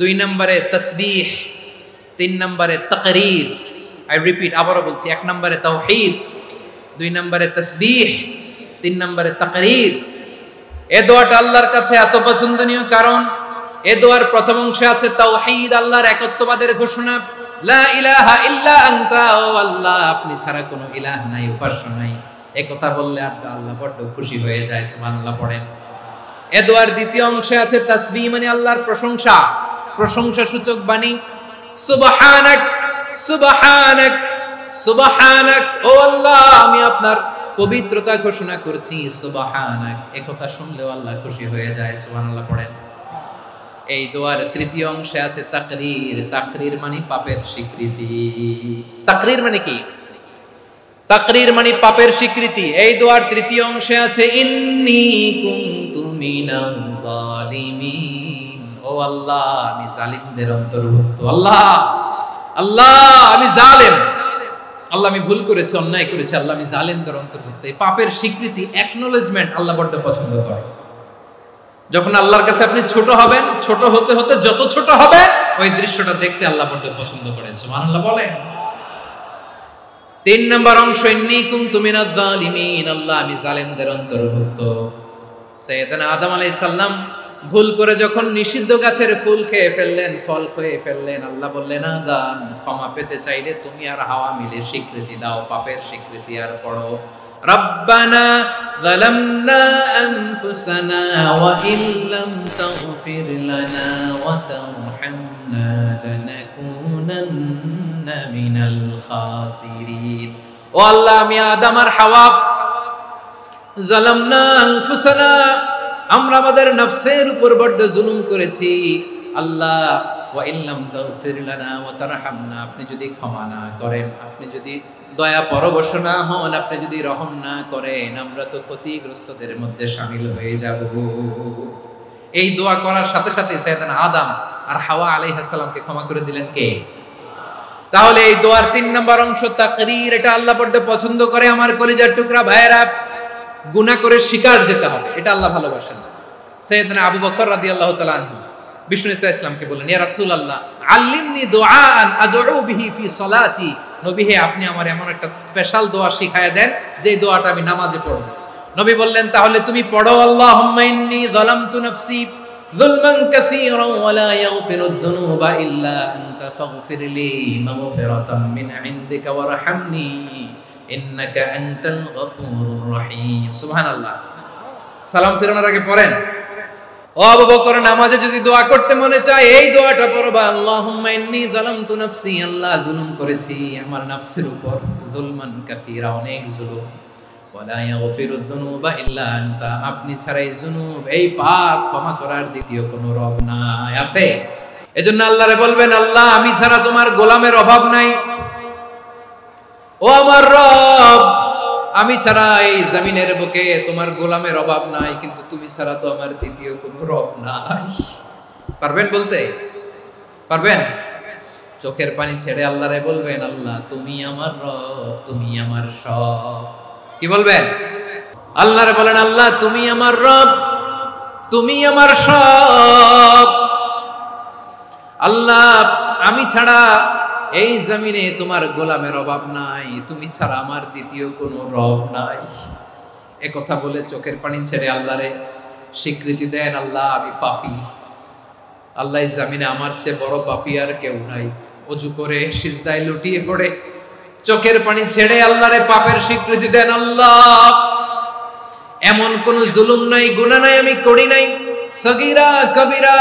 [SPEAKER 1] দুই নম্বরে তাসবিহ, তিন নম্বরে তাকরীর। আই রিপিট, আবারও বলছি, এক নম্বরে তাওহীদ, দুই নম্বরে তাসবিহ, তিন নম্বরে তাকরীর। এই দোয়াটা আল্লাহর কাছে এত পছন্দনীয় কারণ এই দোয়ার প্রথম অংশে আছে তাওহীদ, আল্লাহর একত্ববাদের ঘোষণা। লা ইলাহা ইল্লা আনতা, ও আল্লাহ আপনি ছাড়া কোনো ইলাহ নাই, উপাস্য নাই। এই কথা বললে আল্লাহ বড় খুশি হয়ে যায়। সুবহানাল্লাহ পড়েন। এই দোয়ার দ্বিতীয় অংশে আছে তাসবিহ, মানে আল্লাহর প্রশংসা, প্রশংসা সূচক বাণী। সুবহানাক সুবহানাক সুবহানাক, ও আল্লাহ আমি আপনার পবিত্রতা ঘোষণা করছি। সুবহানাক, এই কথা শুনলেও আল্লাহ খুশি হয়ে যায়। সুবহানাল্লাহ পড়েন। এই দোয়ার তৃতীয় অংশে আছে তাকরীর। তাকরীর মানে পাপের স্বীকৃতি। তাকরীর মানে কি? তাকরীর মানে পাপের স্বীকৃতি। এই দোয়ার তৃতীয় অংশে আছে ইন্নী কুনতু মিনাজ জালিমিন, ও আল্লাহ আমি জালিমদের অন্তর্ভুক্ত। আল্লাহ আল্লাহ আমি জালেম, আল্লাহ আমি ভুল করেছি, অন্যায় করেছি, আল্লাহ আমি জালেমদের অন্তর্ভুক্ত। এই পাপের স্বীকৃতি, অ্যাকনোলেজমেন্ট আল্লাহ বড্ড পছন্দ করে। যখন আল্লাহর কাছে আপনি ছোট হবেন, ছোট হতে হতে যত ছোট হবে, ওই দৃশ্যটা দেখতে আল্লাহ বড্ড পছন্দ করে। সুবহানাল্লাহ বলেন। তিন নম্বর অংশ ইন্নী কুনতু মিনাজ জালিমিন, আল্লাহ আমি জালেমদের অন্তর্ভুক্ত। সাইয়েদনা আদম আলাইহিস সালাম ভুল করে যখন নিষিদ্ধ গাছের ফুল খেয়ে ফেললেন, ফল খেয়ে ফেললেন, আল্লাহ বললেন আদম ক্ষমা পেতে চাইলে তুমি আর হাওয়া মিলে স্বীকৃতি দাও, পাপের স্বীকৃতি। আর পড়ো রব্বানা যালামনা আনফুসানা ওয়া ইল্লাম তাগফির লানা ওয়া তারহামনা লানাকুনান্না মিনাল খাসিরিন। ও আল্লাহ আমি আদম আর হাওয়া যালামনা আনফুসানা, আমরা আমাদের নফসের উপর বড্ড জুলুম করেছি। আল্লাহ ওয়া ইল্লাম তাগফির লানা ওয়া তারহামনা, আপনি যদি ক্ষমা না করেন, আপনি যদি দয়া পরবশ না হন, আপনি যদি রহম না করেন, আমরা তো ক্ষতিগ্রস্তদের মধ্যে শামিল হয়ে যাব। এই দোয়া করার সাথে সাথে সাইয়েদনা আদম আর হাওয়া আলাইহিস সালামকে ক্ষমা করে দিলেন কে? তাহলে এই দোয়ার তিন নম্বর অংশ তাকরীর, এটা আল্লাহ বড্ড পছন্দ করে। আমার কলিজার টুকরা ভাইয়েরা, গুনাহ করে শিকার যেতে হবে, এটা আল্লাহ ভালোবাসেন। সাইয়েদনা আবু বকর রাদিয়াল্লাহু তাআলা আনহু বিষ্ণু ইসা ইসলামকে বললেন, ইয়া রাসূলুল্লাহ আল্লিমনি দুআআন আদউ বিহি ফি সালাতি, নবী হে আপনি আমার এমন একটা স্পেশাল দোয়া শিখায়া দেন যে দোয়াটা আমি নামাজে পড়ব। নবী বললেন, তাহলে তুমি পড়ো আল্লাহুম্মা ইন্নী যালামতু নাফসি যুলমান কাসীরান ওয়া লা ইয়াগফিরুয যুনুবা ইল্লা আনতা ফাগফিরলি মাগফিরাতাম মিন ইনদিকা ওয়ারহামনি ইন্নাকা আনতাল গফুরুর রহিম। সুবহানাল্লাহ। সালাম ফিরানোর আগে পড়েন। ও আবু বকর, নামাজে যদি দোয়া করতে মনে চায় এই দোয়াটা পড়বা, আল্লাহুম্মা ইন্নী যালামতু নাফসি, আল্লাহ জুলুম করেছি আমার নফসের উপর, যুলমান কাসীরা, অনেক জুলুম, ওয়ালা ইয়াগফিরুয যুনুবা ইল্লা আনতা, আপনি ছাড়াই যুনুব এই পাপ ক্ষমা করার দ্বিতীয় কোনো রব নাই। আছে? এজন্য আল্লাহরে বলবেন, আল্লাহ আমি ছাড়া তোমার গোলামের অভাব নাই, ও আমার রব আমি ছাড়া এই জমিনের বুকে তোমার গোলামের অভাব নাই, কিন্তু তুমি ছাড়া তো আমার দ্বিতীয় কোনো রব নাই। পারবেন বলতে? পারবেন? চোখের পানি ছেড়ে আল্লাহরে বলবেন, আল্লাহ তুমি আমার রব, তুমি আমার সব। কি বলবেন? আল্লাহরে বলেন, আল্লাহ তুমি আমার রব, তুমি আমার সব। আল্লাহ আমি ছাড়া এই জমিনে তোমার গোলামের অভাব নাই, তুমি ছাড়া আমার দ্বিতীয় কোনো রব নাই। এ কথা বলে চোখের পানি ছেড়ে আল্লাহরে স্বীকৃতি দেন, আল্লাহ আমি পাপী, আল্লাহ এই জমিনে আমার চেয়ে বড় পাপী আর কেউ নাই। ওযু করে সিজদায় লুটিয়ে পড়ে চোখের পানি ছেড়ে আল্লাহরে পাপের স্বীকৃতি দেন, আল্লাহ এমন কোন জুলুম নাই, গুনাহ নাই আমি করি নাই, সগীরা কবিরা,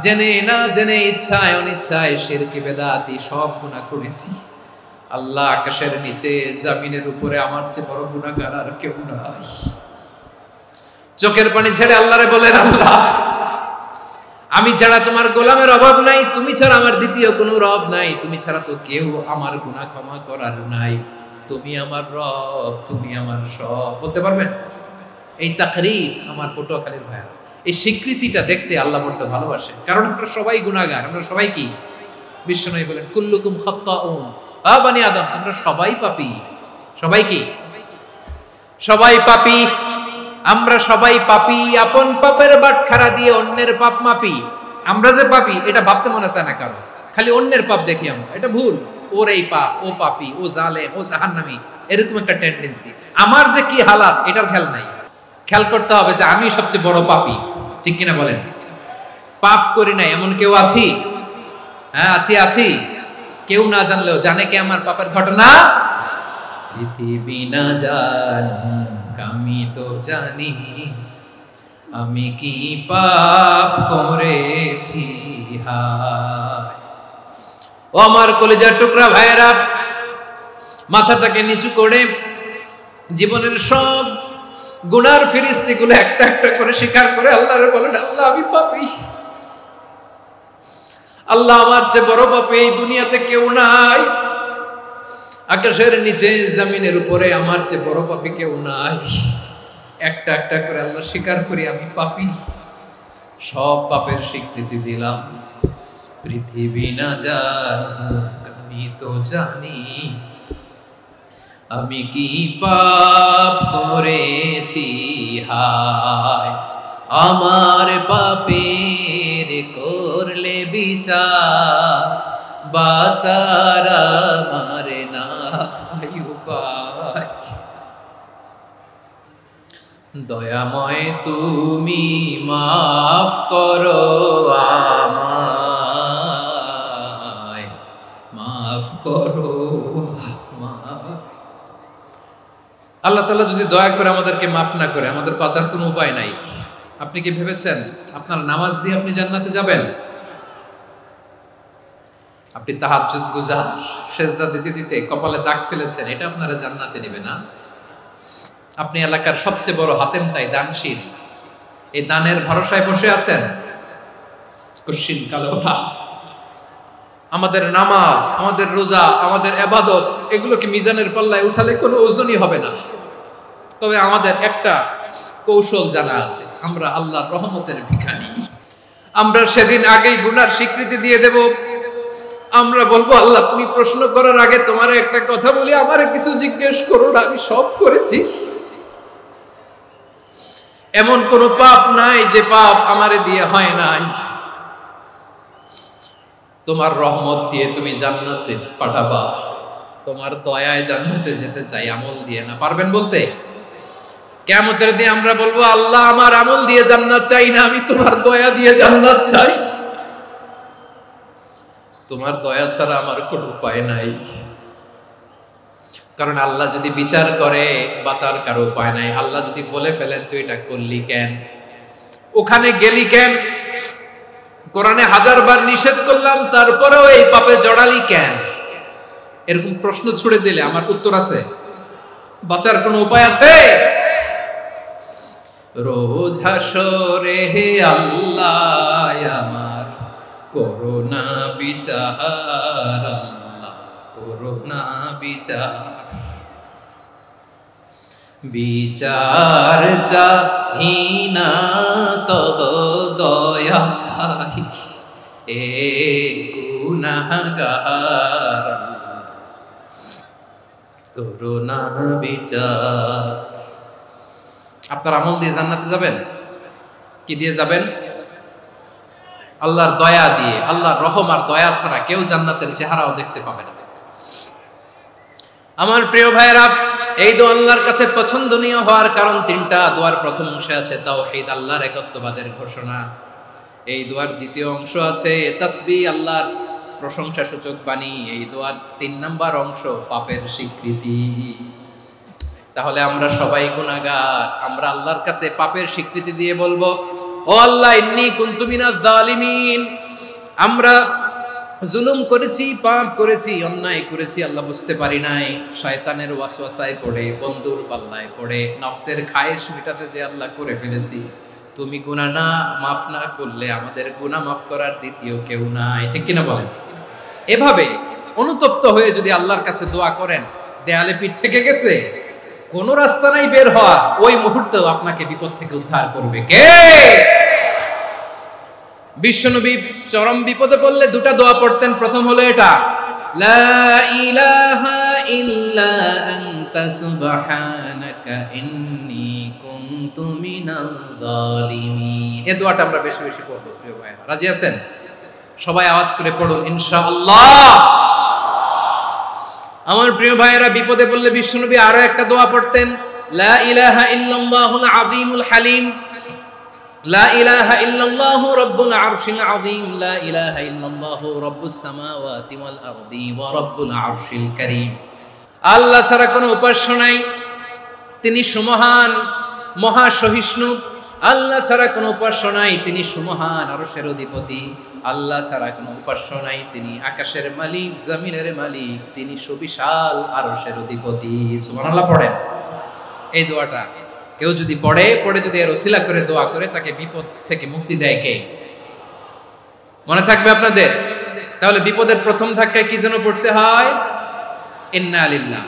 [SPEAKER 1] জেনে না জেনে, ইচ্ছায় অনিচ্ছায়, শিরক বিদআতি সব গুনাহ করেছি। আল্লাহ আকাশের নিচে জমিনের উপরে আমার চেয়ে বড় গুনাহগার আর কেউ নাই। চোখের পানি ছেড়ে আল্লাহরে বলেন, আল্লাহ আমি ছাড়া তোমার গোলামের অভাব নাই, তুমি ছাড়া আমার দ্বিতীয় কোনো রব নাই, তুমি ছাড়া তো কেউ আমার গুনাহ ক্ষমা করার নাই, তুমি আমার রব, তুমি আমার সব। বলতে পারবেন? এই তাকরীর আমার পটুয়াখালীর ভাইয়া, এই স্বীকৃতিটা দেখতে আল্লাহ বড় ভালোবাসেন, কারণ আমরা সবাই গুনাহগার। আমরা সবাই কি? বিশ্বনবী বলেন, কুল্লুকুম খাত্তাউন, আ বনি আদম তোমরা সবাই পাপী। সবাই কি? সবাই পাপী। আমরা সবাই পাপী, আপন পাপের বাটখারা দিয়ে অন্যের পাপ মাপি। আমরা যে পাপী এটা ভাবতে মনে চায় না কারো, খালি অন্যের পাপ দেখি আমরা, এটা ভুল। ওর এই পাপ, ও পাপী, ও জালেম, ও জাহান্নামী, এরকম একটা টেন্ডেন্সি। আমার যে কি হালাত এটার খেয়াল নাই। খেয়াল করতে হবে যে আমি সবচেয়ে বড় পাপী, ঠিক কিনা বলেন? পাপ করি নাই এমন কেউ আছি? হ্যাঁ আছি, আছি। কেউ না জানলেও জানে কে আমার পাপের ঘটনা? পৃথিবী না জানুক আমি তো জানি, আমি কি পাপ করেছি হায়। ও আমার কলিজার টুকরা ভাইয়েরা, মাথাটাকে নিচু করে জীবনের সব গুনার ফিরিস্তিগুলো একটা একটা করে স্বীকার করে আল্লাহরে বলেন, আল্লাহ আমি পাপী, আল্লাহ আমার চেয়ে বড় পাপী এই দুনিয়াতে কেউ নাই, আকাশের নিচে জমিনের উপরে আমার চেয়ে বড় পাপী কেউ নাই। একটা একটা করে আল্লাহ স্বীকার করি আমি পাপী, সব পাপের স্বীকৃতি দিলাম। পৃথিবী না জানুক আমি তো জানি, আমি কি পাপ করেছি হায়। আমার পাপের করলে বিচার, বাঁচার আমার নাই উপায়। দয়াময় তুমি মাফ করো আমায়, মাফ করো আমায়। আল্লাহ তাআলা যদি দয়া করে আমাদেরকে মাফ না করে, আমাদের বাঁচার কোনো উপায় নাই। আপনি কি ভেবেছেন আপনার নামাজ দিয়ে আপনি জান্নাতে যাবেন? আপনি তাহাজ্জুদ গুজার, সেজদা দিতে দিতে কপালে দাগ ফেলেছেন, এটা আপনারা জান্নাতে নেবে না। আপনি এলাকার সবচেয়ে বড় হাতেম তাই দানশীল, এই দানের ভরসায় বসে আছেন, কশিন কালো না। আমাদের নামাজ, আমাদের রোজা, আমাদের ইবাদত, এগুলোকে মিজানের পাল্লায় উঠালে কোনো ওজনই হবে না। তবে আমাদের একটা কৌশল জানা আছে, আমরা আল্লাহর রহমতের ভিখারি। আমরা সেদিন আগেই গুনার স্বীকৃতি দিয়ে দেব। আমরা বলবো, আল্লাহ তুমি প্রশ্ন করার আগে তোমার একটা কথা বলি, আমারে কিছু জিজ্ঞেস করো না, আমি সব করেছি। এমন কোন পাপ নাই যে পাপ আমারে দিয়ে হয় নাই। তোমার রহমত দিয়ে তুমি জান্নাতে পাঠাবা, তোমার দয়ায় জান্নাতে যেতে চাই, আমল দিয়ে না। পারবেন বলতে? কিয়ামতের দিন আমরা বলবো, আল্লাহ আমার আমল দিয়ে জান্নাত চাই না, আমি তোমার দয়া দিয়ে জান্নাত চাই। তোমার দয়া ছাড়া আমার কোনো উপায় নাই। কারণ আল্লাহ যদি বিচার করে বাঁচার কারো উপায় নাই। আল্লাহ যদি বলে ফেলেন তুই এটা করলি কেন, ওখানে গেলি কেন, কোরআনে 1000 বার নিষেধ করলাম তারপরেও এই পাপে জড়ালি কেন, এরকম প্রশ্ন ছুড়ে দিলে আমার উত্তর আছে? বাঁচার কোনো উপায় আছে? রোজ হাসরে হে আল্লাহ আমার করোনা বিচার, আল্লাহ করোনা বিচার, বিচার চাহি না তব দয়া চাই এ গুনাহগার, করোনা বিচার। আপনার আমল দিয়ে জান্নাতে যাবেন? কি দিয়ে যাবেন? আল্লাহর দয়া দিয়ে। আল্লাহর রহম আর দয়া ছাড়া কেউ জান্নাতের চেহারাও দেখতে পাবে না। আমার প্রিয় ভাইরা, এই দোয়া আল্লাহর কাছে পছন্দনীয় হওয়ার কারণ তিনটা। দোয়ার প্রথম অংশে আছে তাওহীদ, আল্লাহর একত্ববাদের ঘোষণা। এই দোয়ার দ্বিতীয় অংশ আছে তাসবিহ, আল্লাহর প্রশংসা সূচক বাণী। এই দোয়ার 3 নাম্বার অংশ পাপের স্বীকৃতি। তাহলে আমরা সবাই গুনাহগার, আমরা আল্লাহর কাছে পাপের স্বীকৃতি দিয়ে বলবো, ও আল্লাহ ইন্নী কুনতু মিনাজ জালিমিন, আমরা জুলুম করেছি, পাপ করেছি, অন্যায় করেছি, আল্লাহ বুঝতে পারি নাই, শয়তানের ওয়াসওয়াসায় পড়ে, বন্ধুর পাল্লায় পড়ে, নফসের খায়েশ মেটাতে যে আল্লাহ করে ফেলেছি। তুমি গুনাহ না মাফ না করলে আমাদের গুনাহ মাফ করার দ্বিতীয় কেউ নাই, ঠিক কিনা বলেন? এভাবে অনুতপ্ত হয়ে যদি আল্লাহর কাছে দোয়া করেন, দেয়ালে পিঠ থেকে গেছে, কোন রাস্তা নাই বের হওয়া, ওই মুহূর্তেও আপনাকে বিপদ থেকে উদ্ধার করবে কে? বিশ্বনবী চরম বিপদে পড়লে দুটা দোয়া পড়তেন। প্রথম হলো এটা, লা ইলাহা ইল্লা আনতা সুবহানাকা ইন্নী কুনতু মিনাল জালিমিন। এই দোয়াটা আমরা বেশি বেশি পড়ব প্রিয় ভাইরা। রাজি আছেন? সবাই আওয়াজ করে পড়ুন ইনশাআল্লাহ। আমার প্রিয় ভাইয়েরা, বিপদে পড়লে বিশ্বনবী আরো একটা দোয়া পড়তেন, লা ইলাহা ইল্লাল্লাহুল আযীমুল হালিম, লা ইলাহা ইল্লাল্লাহু রাব্বুল আরশিল আযীম, লা ইলাহা ইল্লাল্লাহু রাব্বুস সামাওয়াতি ওয়াল আরদি ওয়া রাব্বুল আরশিল কারীম। আল্লাহ ছাড়া কোনো উপাস্য নাই, তিনি সুমহান, মহা সহিষ্ণু। আল্লাহ ছাড়া কোনো উপাস্য নাই, তিনি সুমহান, আরশের অধিপতি। আল্লাহ ছাড়া কোনো উপাস্য নাই, তিনি আকাশের মালিক, জমিনের মালিক, তিনি সুবিশাল আরশের অধিপতি। সুবহানাল্লাহ পড়েন। এই দোয়াটা কেউ যদি পড়ে যদি এর ওসিলা করে দোয়া করে, তাকে বিপদ থেকে মুক্তি দেয় কে? মনে থাকবে আপনাদের? তাহলে বিপদের প্রথম ধাক্কায় কি যেন পড়তে হয়? ইন্না লিল্লাহ।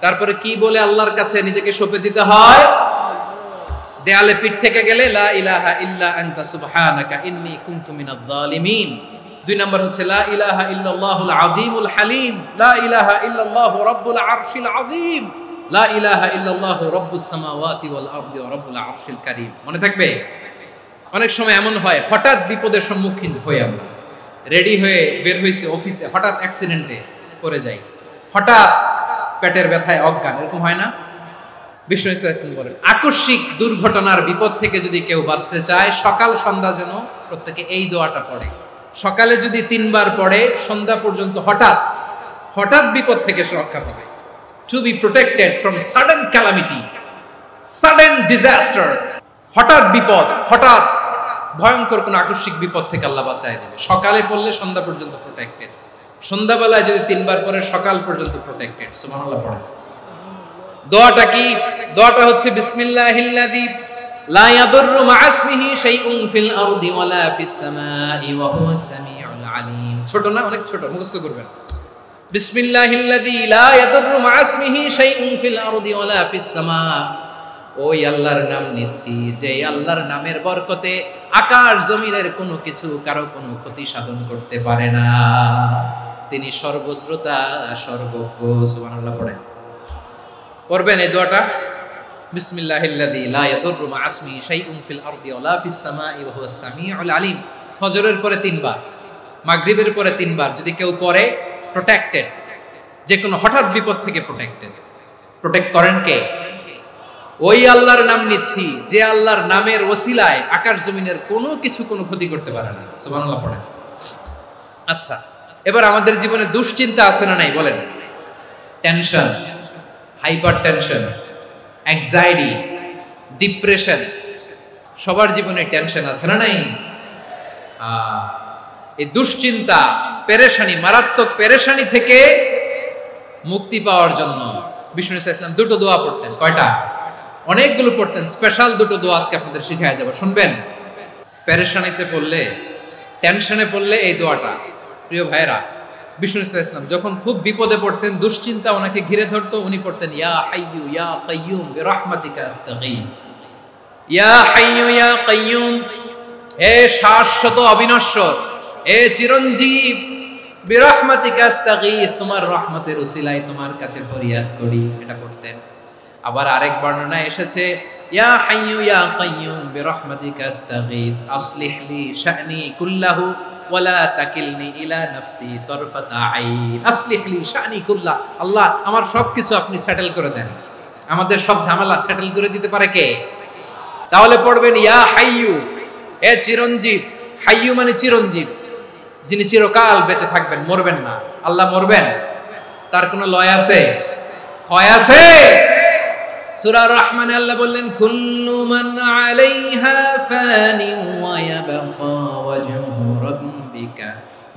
[SPEAKER 1] তারপরে কি বলে আল্লাহর কাছে নিজেকে সঁপে দিতে হয়? দেয়ালে পিঠ থেকে গেলে লা ইলাহা ইল্লা আনতা সুবহানাকা ইন্নী কুনতু মিনাজ জালিমিন। 2 নাম্বার হচ্ছে লা ইলাহা ইল্লাল্লাহুল আযীমুল হালিম, লা ইলাহা ইল্লাল্লাহু রাব্বুল আরশিল আযীম, লা ইলাহা ইল্লাল্লাহু রাব্বুস সামাওয়াতি ওয়াল আরদি ওয়া রাব্বুল আরশিল কারীম। মনে থাকবে? অনেক সময় এমন হয়, হঠাৎ বিপদের সম্মুখীন হই, আমরা রেডি হয়ে বের হইছি অফিসে, হঠাৎ অ্যাক্সিডেন্টে পড়ে যাই, হঠাৎ পেটের ব্যথায় অজ্ঞান, এরকম হয় না? বিষ্ণু ইসলাম বলেন, আকস্মিক দুর্ঘটনার বিপদ থেকে যদি কেউ বাঁচতে চায়, সকাল সন্ধ্যা যেন প্রত্যেকে এই দোয়াটা পড়ে। সকালে যদি 3 বার পড়ে, সন্ধ্যা পর্যন্ত হঠাৎ বিপদ থেকে সে রক্ষা পাবে। To be protected from sudden calamity, sudden disaster, হঠাৎ বিপদ, হঠাৎ ভয়ঙ্কর কোন আকস্মিক বিপদ থেকে আল্লাহ বাঁচায় দেবে। সকালে পড়লে সন্ধ্যা পর্যন্ত প্রোটেক্টেড, সন্ধ্যাবেলায় যদি 3 বার পড়ে সকাল পর্যন্ত প্রোটেক্টেড। সুবহানাল্লাহ পড়ে। দোয়াটা কি? দোয়াটা হচ্ছে বিসমিল্লাহিল্লাযী লা ইয়াদুররু মা'a ইসমিহি শাইউন ফিল আরদি ওয়ালা ফিস সামাই ওয়া হুয়াস সামিউল আলীম। ছোট না? অনেক ছোট, মুখস্থ করবেন। বিসমিল্লাহিল্লাযী লা ইয়াদুররু মা'a ইসমিহি শাইউন ফিল আরদি ওয়ালা ফিস সামা। ওই আল্লাহর নাম নিচ্ছি, যে আল্লাহর নামের বরকতে আকাশ জমিনের কোনো কিছু কারো কোনো ক্ষতি সাধন করতে পারে না। তিনি সর্বশ্রোতা, সর্বজ্ঞ। সুবহানাল্লাহ পড়েন। পড়বেন এই দোয়াটা, বিসমিল্লাহিল্লাযী লা ইয়াদুররু মা'a ইসমিহি শাইউন ফিল আরদি ওয়ালা ফিস সামাই ওয়া হুয়াস সামিউল আলীম। ফজরের পরে 3 বার, মাগরিবের পরে 3 বার যদি কেউ পড়ে, প্রোটেক্টেড, যে কোনো হঠাৎ বিপদ থেকে প্রোটেক্ট করেন কে? ওই আল্লাহর নাম নিচ্ছি, যে আল্লাহর নামের ওসিলায় আকাশ জমিনের কোনো কিছু কোনো ক্ষতি করতে পারে না। সুবহানাল্লাহ পড়েন। আচ্ছা, এবার আমাদের জীবনে দুশ্চিন্তা আছে না নাই বলেন? Tension, hyper tension, anxiety, depression, সবার জীবনে টেনশন আছে না নাই? এই দুশ্চিন্তা, পেরেশানি, মারাত্মক পেরেশানি থেকে মুক্তি পাওয়ার জন্য বিষ্ণু ইসলাম দুটো দোয়া পড়তেন। কয়টা? অনেকগুলো পড়তেন। স্পেশাল দুটো দোয়া আজকে আপনাদের শিখায় যাব, শুনবেন। পেরেশানিতে পড়লে, টেনশনে পড়লে এই দোয়াটা, প্রিয় ভাইরা, বিষ্ণু ইসলাম যখন খুব বিপদে পড়তেন, দুশ্চিন্তা ওনাকে ঘিরে ধরতো, উনি পড়তেন ইয়া হাইয়ু ইয়া কাইয়ুম বিরহমাতিকা আস্তাগীথ। ইয়া হাইয়ু ইয়া কাইয়ুম, হে শাশ্বত অবিনশ্বর, হে চিরঞ্জীব, বিরহমাতিকা আস্তাগীথ, তোমার রহমতের উসিলায় তোমার কাছে ফরিয়াদ করি। এটা পড়তেন। আবার আরেক বর্ণনায় এসেছে ইয়া হাইয়ু ইয়া কাইয়ুম বিরহমাতিকা আস্তাগীথ আসলিহ লি শা'নি কুল্লাহু ওয়ালা তাকিলনি ইলা নাফসি তারফাতা আইন। আসলিহ লি শা'নি কুল্লাহ, আল্লাহ আমার সবকিছু আপনি সেটেল করে দেন। আমাদের সব ঝামেলা সেটেল করে দিতে পারে কে? তাহলে পড়বেন ইয়া হাইয়ু, হে চিরঞ্জীব। হাইয়ু মানে চিরঞ্জীব, যিনি চিরকাল বেঁচে থাকবেন, মরবেন না। আল্লাহ মরবেন? তার কোনো লয় আছে? ক্ষয় আছে? সূরা রহমানে আল্লাহ বললেন কুল্লু মান আলাইহা ফানি ওয়া ইয়াবকা ওয়াজহু রাব্বিকা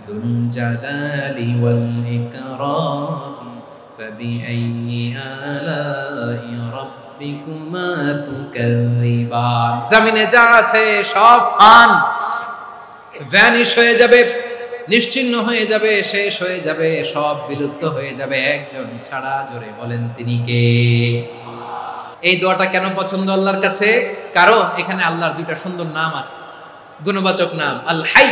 [SPEAKER 1] যুল জালালি ওয়াল ইকরাম ফাবিআইয়ি আলাই রাব্বিকুমা তুকাযিবান। জমিনে যা আছে সব ফান, ভ্যানিশ হয়ে যাবে, নিশ্চিহ্ন হয়ে যাবে, শেষ হয়ে যাবে, সব বিলুপ্ত হয়ে যাবে, একজন ছাড়া। জোরে বলেন তিনি কে? এই দোয়াটা কেন পছন্দ আল্লাহর কাছে? কারণ এখানে আল্লাহর দুইটা সুন্দর নাম আছে, গুণবাচক নাম, আল হাই,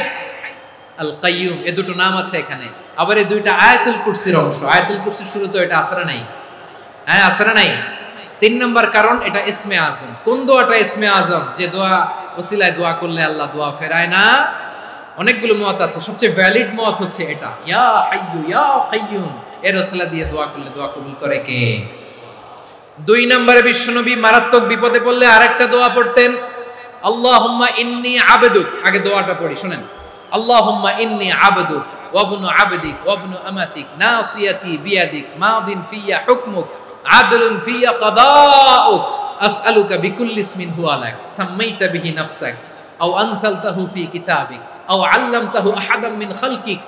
[SPEAKER 1] আল কাইয়ুম, এই দুটো নাম আছে এখানে। আবার এই দুইটা আয়াতুল কুরসির অংশ। আয়াতুল কুরসির শুরুতে এটা আছে না নাই? হ্যাঁ, আছে না নাই? 3 নম্বর কারণ, এটা ইসমে আজম। কোন দোয়াটা ইসমে আজম? যে দোয়া ওসিলায় দোয়া করলে আল্লাহ দোয়া ফেরায় না। অনেকগুলো মত আছে, সবচেয়ে ভ্যালিড মত হচ্ছে এটা, ইয়া হাইয়ু ইয়া কাইয়ুম, এর ওসিলা দিয়ে দোয়া করলে দোয়া কবুল করে কে? 2 নম্বরে বিশ্বনবী মারাত্মক বিপদে পড়লে আরেকটা দোয়া পড়তেন, আল্লাহুম্মা ইন্নী আবদুক। আগে দোয়াটা পড়ি, শুনেন। আল্লাহুম্মা ইন্নী আবদুক ওয়া ইবনু আবদিক ওয়া ইবনু আমাতিক নাসিয়াতি বিয়াদিক মাদিন ফিয়া হুকমুক আদলুন ফিয়া কাদাউক আসআলুকা বিকুল্লি ইসমিন হুয়া লাক সাম্মাইতা বিহি নাফসাক আও আনসালতাহু ফি কিতাবিক আও আল্লামতাহু আহাদাম মিন খালকিক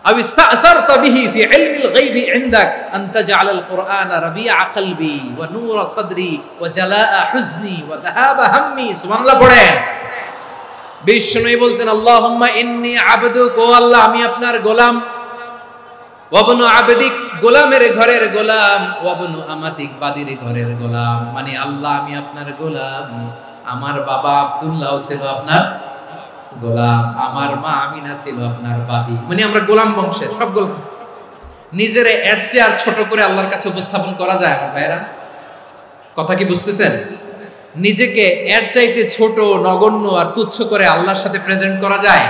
[SPEAKER 1] أو استأثرت به في علم الغيب عندك أن تجعل القرآن ربيع قلبي ونور صدري وجلاء حزني وذهاب همي। سبحان الله পড়েন। বিষ্ণু বলতেন আল্লাহুম্মা ইন্নী আবদুক, ও আল্লাহ আমি আপনার গোলাম, ওয়া ইবনু আবদিক, গোলামের ঘরের গোলাম, ওয়া ইবনু আমাতিক, বাদীর ঘরের গোলাম। মানে আল্লাহ আমি আপনার গোলাম, আমার বাবা আব্দুল্লাহ ছিল আপনার গোলাম, আমার মা আমিনা ছিল আপনার বাদী। মানে আমরা গোলাম বংশের, সব গোলাম। নিজেরে এর চেয়ে আর ছোট করে আল্লাহর কাছে উপস্থাপন করা যায় আমার ভাইরা? কথা কি বুঝতেছেন? নিজেকে এর চাইতে ছোট, নগণ্য আর তুচ্ছ করে আল্লাহর সাথে প্রেজেন্ট করা যায়?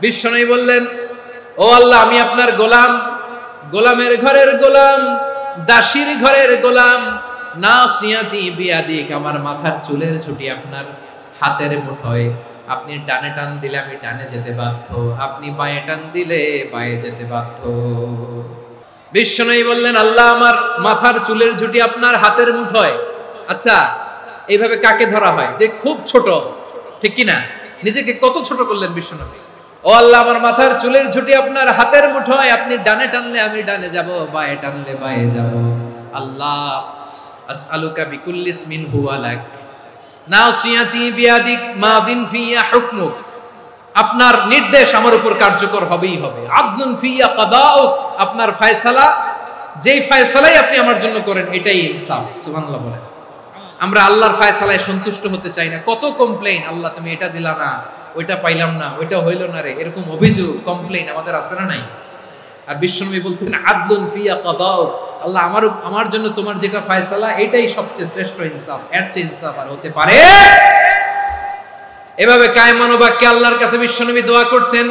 [SPEAKER 1] বিশ্বনবী বললেন ও আল্লাহ আমি আপনার গোলাম, গোলামের ঘরের গোলাম, দাসীর ঘরের গোলাম, নাসিয়াতি বিয়াদিক, আমার মাথার চুলের ছুটি আপনার হাতের মুঠোয়। আপনি ডানে টান দিলে আমি ডানে যেতে বাধ্য, আপনি বাঁয়ে টান দিলে বাঁয়ে যেতে বাধ্য। বিশ্বনবী বললেন আল্লাহ আমার মাথার চুলের ঝুঁটি আপনার হাতের মুঠোয়। আচ্ছা, এইভাবে কাকে ধরা হয়? যে খুব ছোট, ঠিক কি না? নিজেকে কত ছোট করলেন বিশ্বনবী। ও আল্লাহ আমার মাথার চুলের ঝুঁটি আপনার হাতের মুঠোয়, আপনি ডানে টানলে আমি ডানে যাব, বাঁয়ে টানলে বাঁয়ে যাব। আল্লাহ আসআলুকা বিকুল্লি ইসমিন হুয়া লাক নাসিয়াতি বিয়াদিক মাদিন ফিয়া হুকমুক, আপনার নির্দেশ আমার উপর কার্যকর হবেই হবে। আদলুন ফিয়া কাদাউক, আপনার ফয়সালা, যেই ফয়সালাই আপনি আমার জন্য করেন এটাই ইনসাফ। সুবহানাল্লাহ বলেন। আমরা আল্লাহর ফয়সালায় সন্তুষ্ট হতে চাই না। কত কমপ্লেইন, আল্লাহ তুমি এটা দিলা না, ওইটা পাইলাম না, ওইটা হইল না রে, এরকম অভিযোগ, কমপ্লেইন আমাদের আছে না নাই? আর বিশ্বনবী বলতেন আদলুন ফিয়া কাদাউক, আল্লাহ আমার জন্য তোমার যেটা ফয়সালা এটাই সবচেয়ে শ্রেষ্ঠ ইনসাফ, এর চেয়ে ইনসাফ আর হতে পারে? এভাবে কায়মান বাক্যে আল্লাহর কাছে বিশ্বনবী দোয়া করতেন।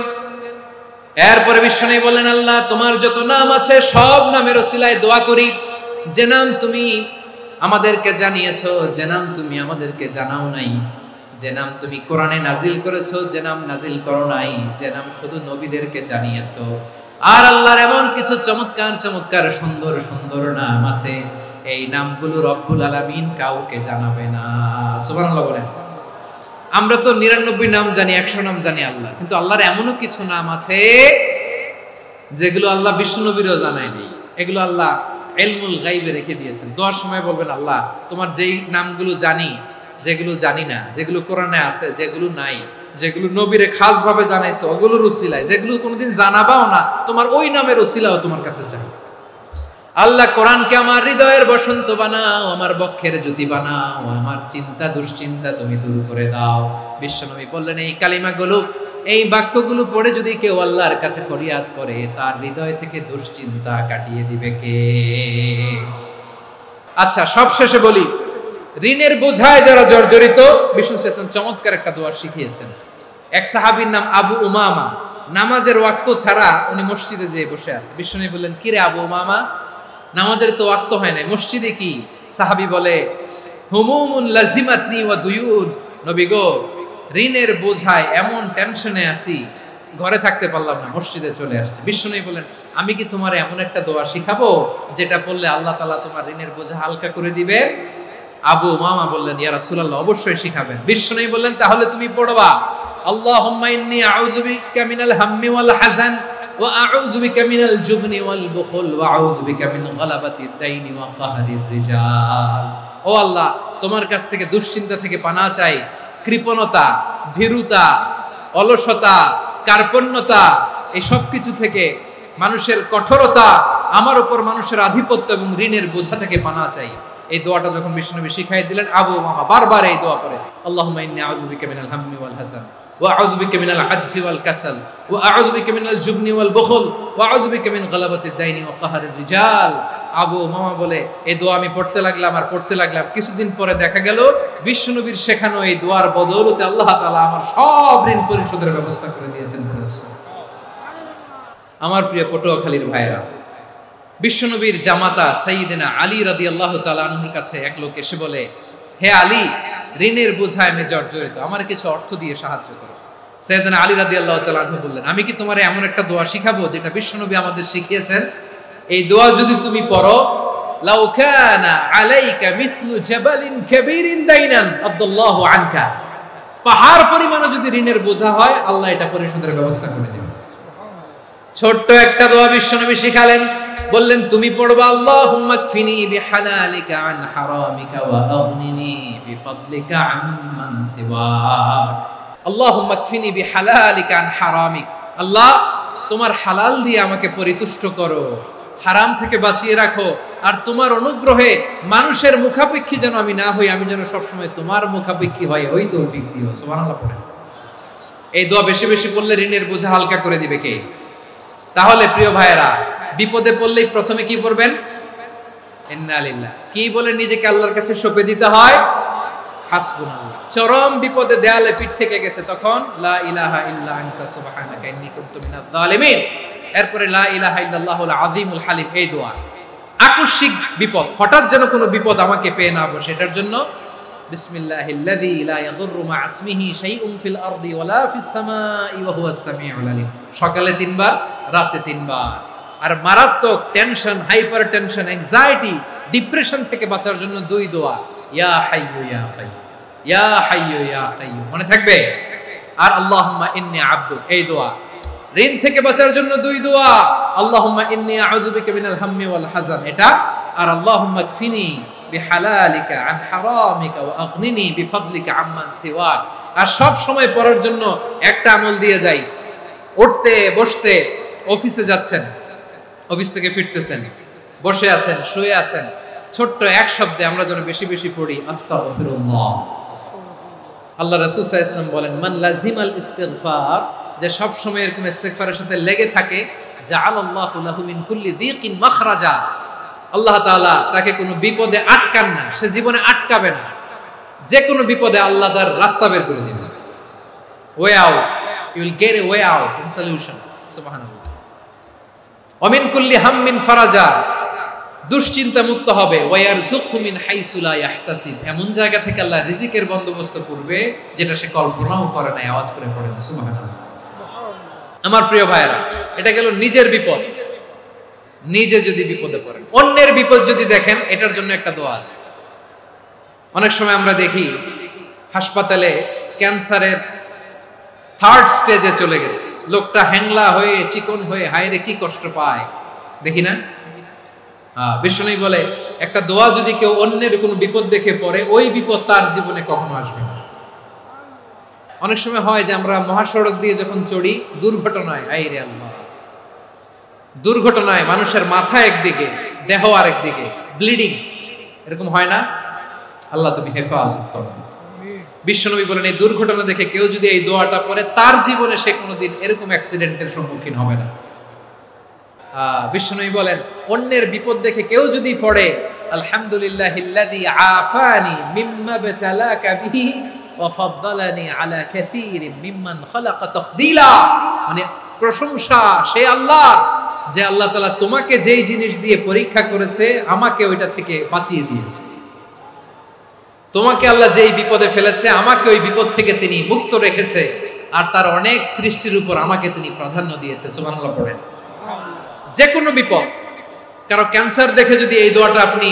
[SPEAKER 1] এরপরে বিশ্বনবী বললেন আল্লাহ তোমার যত নাম আছে সব নামের ওসিলায় দোয়া করি, যে নাম তুমি আমাদেরকে জানিয়েছো, যে নাম তুমি আমাদেরকে জানাও নাই, যে নাম তুমি কোরআনে নাজিল করেছো, যে নাম নাজিল করো নাই, যে নাম শুধু নবীদেরকে জানিয়েছো। আর আল্লাহর এমন কিছু চমৎকার চমৎকার সুন্দর সুন্দর নাম আছে, এই নামগুলো রব্বুল আলামিন কাউকে জানাবে না। সুবহানাল্লাহ বলেন। আমরা তো 99 নাম জানি, 100 নাম জানি আল্লাহ, কিন্তু আল্লাহর এমনও কিছু নাম আছে যেগুলো আল্লাহ বিষ্ণু নবীরও জানায়নি। এগুলো আল্লাহ ইলমুল গায়বে রেখে দিয়েছেন। দোয়ার সময় বলবেন, আল্লাহ তোমার যেই নামগুলো জানি, যেগুলো জানি না, যেগুলো কোরআনে আছে, যেগুলো নাই, যেগুলো নবীরে খাস ভাবে জানাইছো ওগুলোর উসিলায়, যেগুলো কোনোদিন জানাবাও না তোমার ওই নামের উসিলাও তোমার কাছে চাই। আল্লাহ কোরআনকে আমার হৃদয়ের বসন্ত বানাও, আমার বক্ষের জ্যোতি বানাও, আমার চিন্তা দুশ্চিন্তা তুমি দূর করে দাও। বিশ্বনবী বললেন, এই কালিমাগুলো, এই বাক্যগুলো পড়ে যদি কেউ আল্লাহর কাছে ফরিয়াদ করে, তার হৃদয় থেকে দুশ্চিন্তা কাটিয়ে দিবে কে? আচ্ছা, সবশেষে বলি, ঋণের বোঝায় যারা জর্জরিত, বিষ্ণু সাল্লাল্লাহু চমৎকার একটা দোয়া শিখিয়েছেন। এক সাহাবীর নাম আবু উমামা, নামাজের ওয়াক্ত ছাড়া উনি মসজিদে যেয়ে বসে আছে। বিষ্ণু বললেন, কি রে আবু উমামা, নামাজের তো ওয়াক্ত হয় না, মসজিদে কি? সাহাবী বলে, হুমুমুন লাজিমাতনি ওয়া দুয়ুন, নবী গো, ঋণের বোঝায় এমন টেনশনে আছি, ঘরে থাকতে পারলাম না, মসজিদে চলে আসছে। বিষ্ণু বলেন, আমি কি তোমার এমন একটা দোয়া শিখাবো যেটা পড়লে আল্লাহ তাআলা তোমার ঋণের বোঝা হালকা করে দিবে? আবু উমামা বললেন, ইয়া রাসূলুল্লাহ, অবশ্যই শিখাবেন। বিষ্ণু বললেন, তাহলে তুমি পড়বা, আল্লাহুম্মা ইন্নী আউযু বিকা মিনাল হাম্মি ওয়াল হাযান ওয়া আউযু বিকা মিনাল জুবনি ওয়াল বুখল ওয়া আউযু বিকা মিন গালাবাতিদ দাইনি ওয়া কাহরির রিজাল। ও আল্লাহ, তোমার কাছ থেকে দুশ্চিন্তা থেকে পানাহ চাই, কৃপণতা, ভীরুতা, অলসতা, কার্পণ্যতা, এই সব কিছু থেকে, মানুষের কঠোরতা, আমার উপর মানুষের আধিপত্য এবং ঋণের বোঝা থেকে পানাহ চাই। এই দোয়াটা যখন বিষ্ণুনবী শিখাই দিলেন, আবু উমামা বারবার এই দোয়া করে, আল্লাহুম্মা ইন্নী আউযু বিকা মিনাল হাম্মি ওয়াল হাযান ওয়া আউযু বিকা মিনাল আজজি ওয়াল কাসাল ওয়া আউযু বিকা মিনাল জুবনি ওয়াল বুখল ওয়া আউযু বিকা মিন গালাবাতিদ দাইনি ওয়া কাহরির রিজাল। আবু উমামা বলে, এই দোয়া আমি পড়তে লাগলাম আর পড়তে লাগলাম, কিছুদিন পরে দেখা গেল বিষ্ণুনবীর শেখানো এই দোয়ার বদৌলতে আল্লাহ তাআলা আমার সব ঋণ পরিশোধের ব্যবস্থা করে দিয়েছেন। আমার প্রিয় পটুয়াখালীর ভাইয়েরা, বিশ্বনবীর জামাতা সাইয়্যিদিনা আলী রাদিয়াল্লাহু তাআলা আনহুর কাছে এক লোক এসে বলে, হে আলী, ঋণের বোঝায় আমি জর্জরিত, আমার কিছু অর্থ দিয়ে সাহায্য করো। সাইয়্যিদিনা আলী রাদিয়াল্লাহু তাআলা আনহু বললেন, আমি কি তোমারে এমন একটা দোয়া শিখাবো যেটা বিশ্বনবী আমাদের শিখিয়েছেন? এই দোয়া যদি তুমি পড়ো, লাউ কানা আলাইকা মিসলু জাবালিন কাবীরিন দাইনান আদাল্লাহু আনকা, পাহাড় পরিমাণে যদি ঋণের বোঝা হয়, আল্লাহ এটা পরিশোধের ব্যবস্থা করে দিবেন। ছোট্ট একটা দোয়া বিশ্বনবী শিখালেন, বললেন, তুমি পড়বা, আল্লাহুম্মা কফিনি বিহালালিকা আন হারামিকা ওয়া আগনিনি বিফাদলিকা আম্মান সিওয়াক। আল্লাহুম্মা কফিনি বিহালালিকা আন হারামিক, আল্লাহ তোমার হালাল দিয়ে আমাকে পরিতুষ্ট করো, হারাম থেকে বাঁচিয়ে রাখো, আর তোমার অনুগ্রহে মানুষের মুখাপেক্ষী যেন আমি না হই, আমি যেন সবসময় তোমার মুখাপেক্ষী হই, ওই তৌফিক দিও। সুবহানাল্লাহ পড়েন। এই দোয়া বেশি বেশি পড়লে ঋণের বোঝা হালকা করে দিবে কে? তাহলে প্রিয় ভাইয়েরা, বিপদে পড়লেই প্রথমে কি পড়বেন? ইন্না লিল্লাহ। কি বলে নিজেকে আল্লাহর কাছে সঁপে দিতে হয়? হাসবুনাল্লাহ। চরম বিপদে দেয়ালে পিঠ থেকে গেছে, তখন লা ইলাহা ইল্লা আনতা সুবহানাকা ইন্নী কুনতু মিনাজ জালিমিন। এরপরে লা ইলাহা ইল্লাল্লাহুল আযীমুল হালিম, এই দোয়া। আকস্মিক বিপদ, হঠাৎ যেন কোনো বিপদ আমাকে পেয়ে না বসে, এটার জন্য বিসমিল্লাহিল্লাযী লা ইয়াদুররু মা ইসমিহি শাইউন ফিল আরদি ওয়ালা ফিস সামাই ওয়া হুয়াস সামিউল আলীম। সকালে 3 বার, রাতে 3 বার। আর মারাত্মক tension, hyper tension, anxiety, depression থেকে বাঁচার জন্য 2 দোয়া, ইয়া হাইয়্যু ইয়া কাইয়্যুম, ইয়া হাইয়্যু ইয়া কাইয়্যুম, মনে থাকবে? আর আল্লাহুম্মা ইন্নী আবদুক, এই দোয়া। ঋণ থেকে বাঁচার জন্য 2 দোয়া, আল্লাহুম্মা ইন্নী আউযু বিকা মিনাল হাম্মি ওয়াল হাযান, এটা। আর আল্লাহুম্মা কফিনি বিহালালিকা আন হারামিকা ওয়া আগনিনি বিফাদলিকা আম্মান সিওয়াক। আর সব সময় পড়ার জন্য একটা আমল দিয়ে যাই, উঠতে বসতে, অফিসে যাচ্ছেন, অফিস থেকে ফিরতেছেন, বসে আছেন, শুয়ে আছেন, ছোট্ট এক শব্দে আমরা যেন বেশি বেশি পড়ি, আস্তাগফিরুল্লাহ। আল্লাহ রাসূল সাল্লাল্লাহু আলাইহি ওয়াসাল্লাম বলেন, মান লাজিমাল ইস্তিগফার, যে সব সময় এরকম ইস্তিগফারের সাথে লেগে থাকে, জাআলাল্লাহু লাহু মিন কুল্লি যিকিন মাখরাজা, আল্লাহ তাআলা তাকে কোনো বিপদে আটকান না, সে জীবনে আটকাবে না, যে কোনো বিপদে আল্লাহ তার রাস্তা বের করে দিবেন। Way out, you will get a way out in solution. সুবহানাল্লাহ। ওয়া মিন কুল্লি হাম্মিন ফারাজা, দুশ্চিন্তা মুক্ত হবে। ওয়া ইয়ারযুকহু মিন হাইসু লা ইয়াহতাসিব, এমন জায়গা থেকে আল্লাহ রিজিকের বন্দোবস্ত করবে যেটা সে কল্পনাও করে নাই। আওয়াজ করে পড়েন সুবহানাল্লাহ। আমার প্রিয় ভাইয়েরা, এটা গেল নিজের বিপদ। নিজে যদি বিপদে পড়েন, অন্যের বিপদ যদি দেখেন, এটার জন্য একটা দোয়া আছে। অনেক সময় আমরা দেখি হাসপাতালে ক্যান্সারের 3rd স্টেজে চলে গেছে, লোকটা হ্যাংলা হয়ে চিকন হয়ে হায়রে কি কষ্ট পায়, দেখি না? বিষ্ণু বলে একটা দোয়া যদি কেউ অন্যের কোনো বিপদ দেখে পড়ে, ওই বিপদ তার জীবনে কখনো আসবে না। অনেক সময় হয় যে আমরা মহাসড়ক দিয়ে যখন চড়ি, দুর্ঘটনায়, আইরে আল্লাহ, দুর্ঘটনায় মানুষের মাথা একদিকে, দেহ আরেকদিকে, ব্লিডিং, এরকম হয় না? আল্লাহ তুমি হেফাজত করো। বিশ্বনবী বলেন এই দুর্ঘটনা দেখে কেউ যদি এই দোয়াটা পড়ে, তার জীবনে সে কোনোদিন এরকম অ্যাক্সিডেন্টের সম্মুখীন হবে না। বিশ্বনবী বলেন অন্যের বিপদ দেখে কেউ যদি পড়ে, আলহামদুলিল্লাহিল্লাযী আফানি মিম্মা বাতালাকা বিহি ওয়া ফাদ্দালানি আলা কাসীরিন মিম্মান খালাকা তাফদীলা, মানে প্রশংসা সে আল্লাহর, যে আল্লাহ তাআলা তোমাকে যেই জিনিস দিয়ে পরীক্ষা করেছে, আমাকে ওইটা থেকে বাঁচিয়ে দিয়েছে। তোমাকে আল্লাহ যেই বিপদে ফেলেছে, আমাকে ওই বিপদ থেকে তিনি মুক্ত রেখেছে, আর তার অনেক সৃষ্টির উপর আমাকে তিনি প্রাধান্য দিয়েছে। সুবহানাল্লাহ পড়েন। যে কোনো বিপদ, কারো ক্যান্সার দেখে যদি এই দোয়াটা আপনি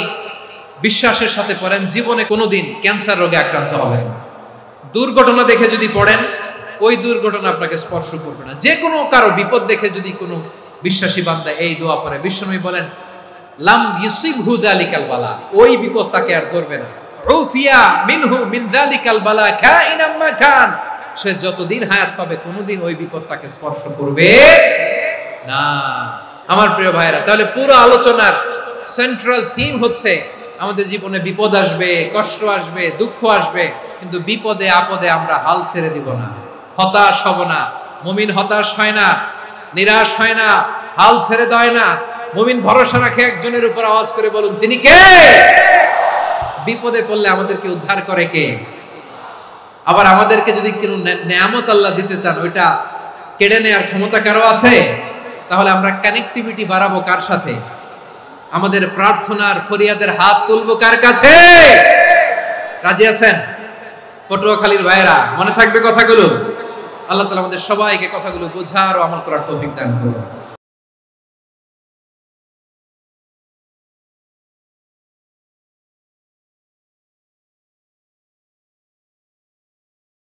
[SPEAKER 1] বিশ্বাসের সাথে পড়েন, জীবনে কোনোদিন ক্যান্সার রোগে আক্রান্ত হবেন না। দুর্ঘটনা দেখে যদি পড়েন, ওই দুর্ঘটনা আপনাকে স্পর্শ করবে না। যে কোনো কারো বিপদ দেখে যদি কোনো বিশ্বাসী বান্দা এই দোয়া পড়ে, বিশ্বনবী বলেন লাম ইউসিবহু যালিকাল বালা, ওই বিপদ তাকে আর ধরবে না। উফিয়া মিনহু মিন যালিকাল বালা কাইনাম মা কান, সে যতদিন হায়াত পাবে কোনোদিন ওই বিপদ তাকে স্পর্শ করবে না। আমার প্রিয় ভাইরা, তাহলে পুরো আলোচনার সেন্ট্রাল থিম হচ্ছে আমাদের জীবনে বিপদ আসবে, কষ্ট আসবে, দুঃখ আসবে, কিন্তু বিপদে আপদে আমরা হাল ছেড়ে দিব না, হতাশ হব না। মুমিন হতাশ হয় না, নিরাশ হয় না, হাল ছেড়ে দেয় না। মুমিন ভরসা রাখে একজনের উপর। আওয়াজ করে বলুন, যিনি কে? বিপদে পড়লে আমাদেরকে উদ্ধার করে কে? আবার আমাদেরকে যদি কোনো নেয়ামত আল্লাহ দিতে চান, ওইটা কেড়ে নেওয়ার ক্ষমতা কারো আছে? তাহলে আমরা কানেক্টিভিটি বাড়াবো কার সাথে? আমাদের প্রার্থনার ফরিয়াদের হাত তুলবো কার কাছে? রাজি আছেন? পটুয়াখালীর ভাইয়েরা, মনে থাকবে কথাগুলো? আল্লাহ তাআলা আমাদের সবাইকে কথাগুলো বোঝার ও আমল করার তৌফিক দান করুন।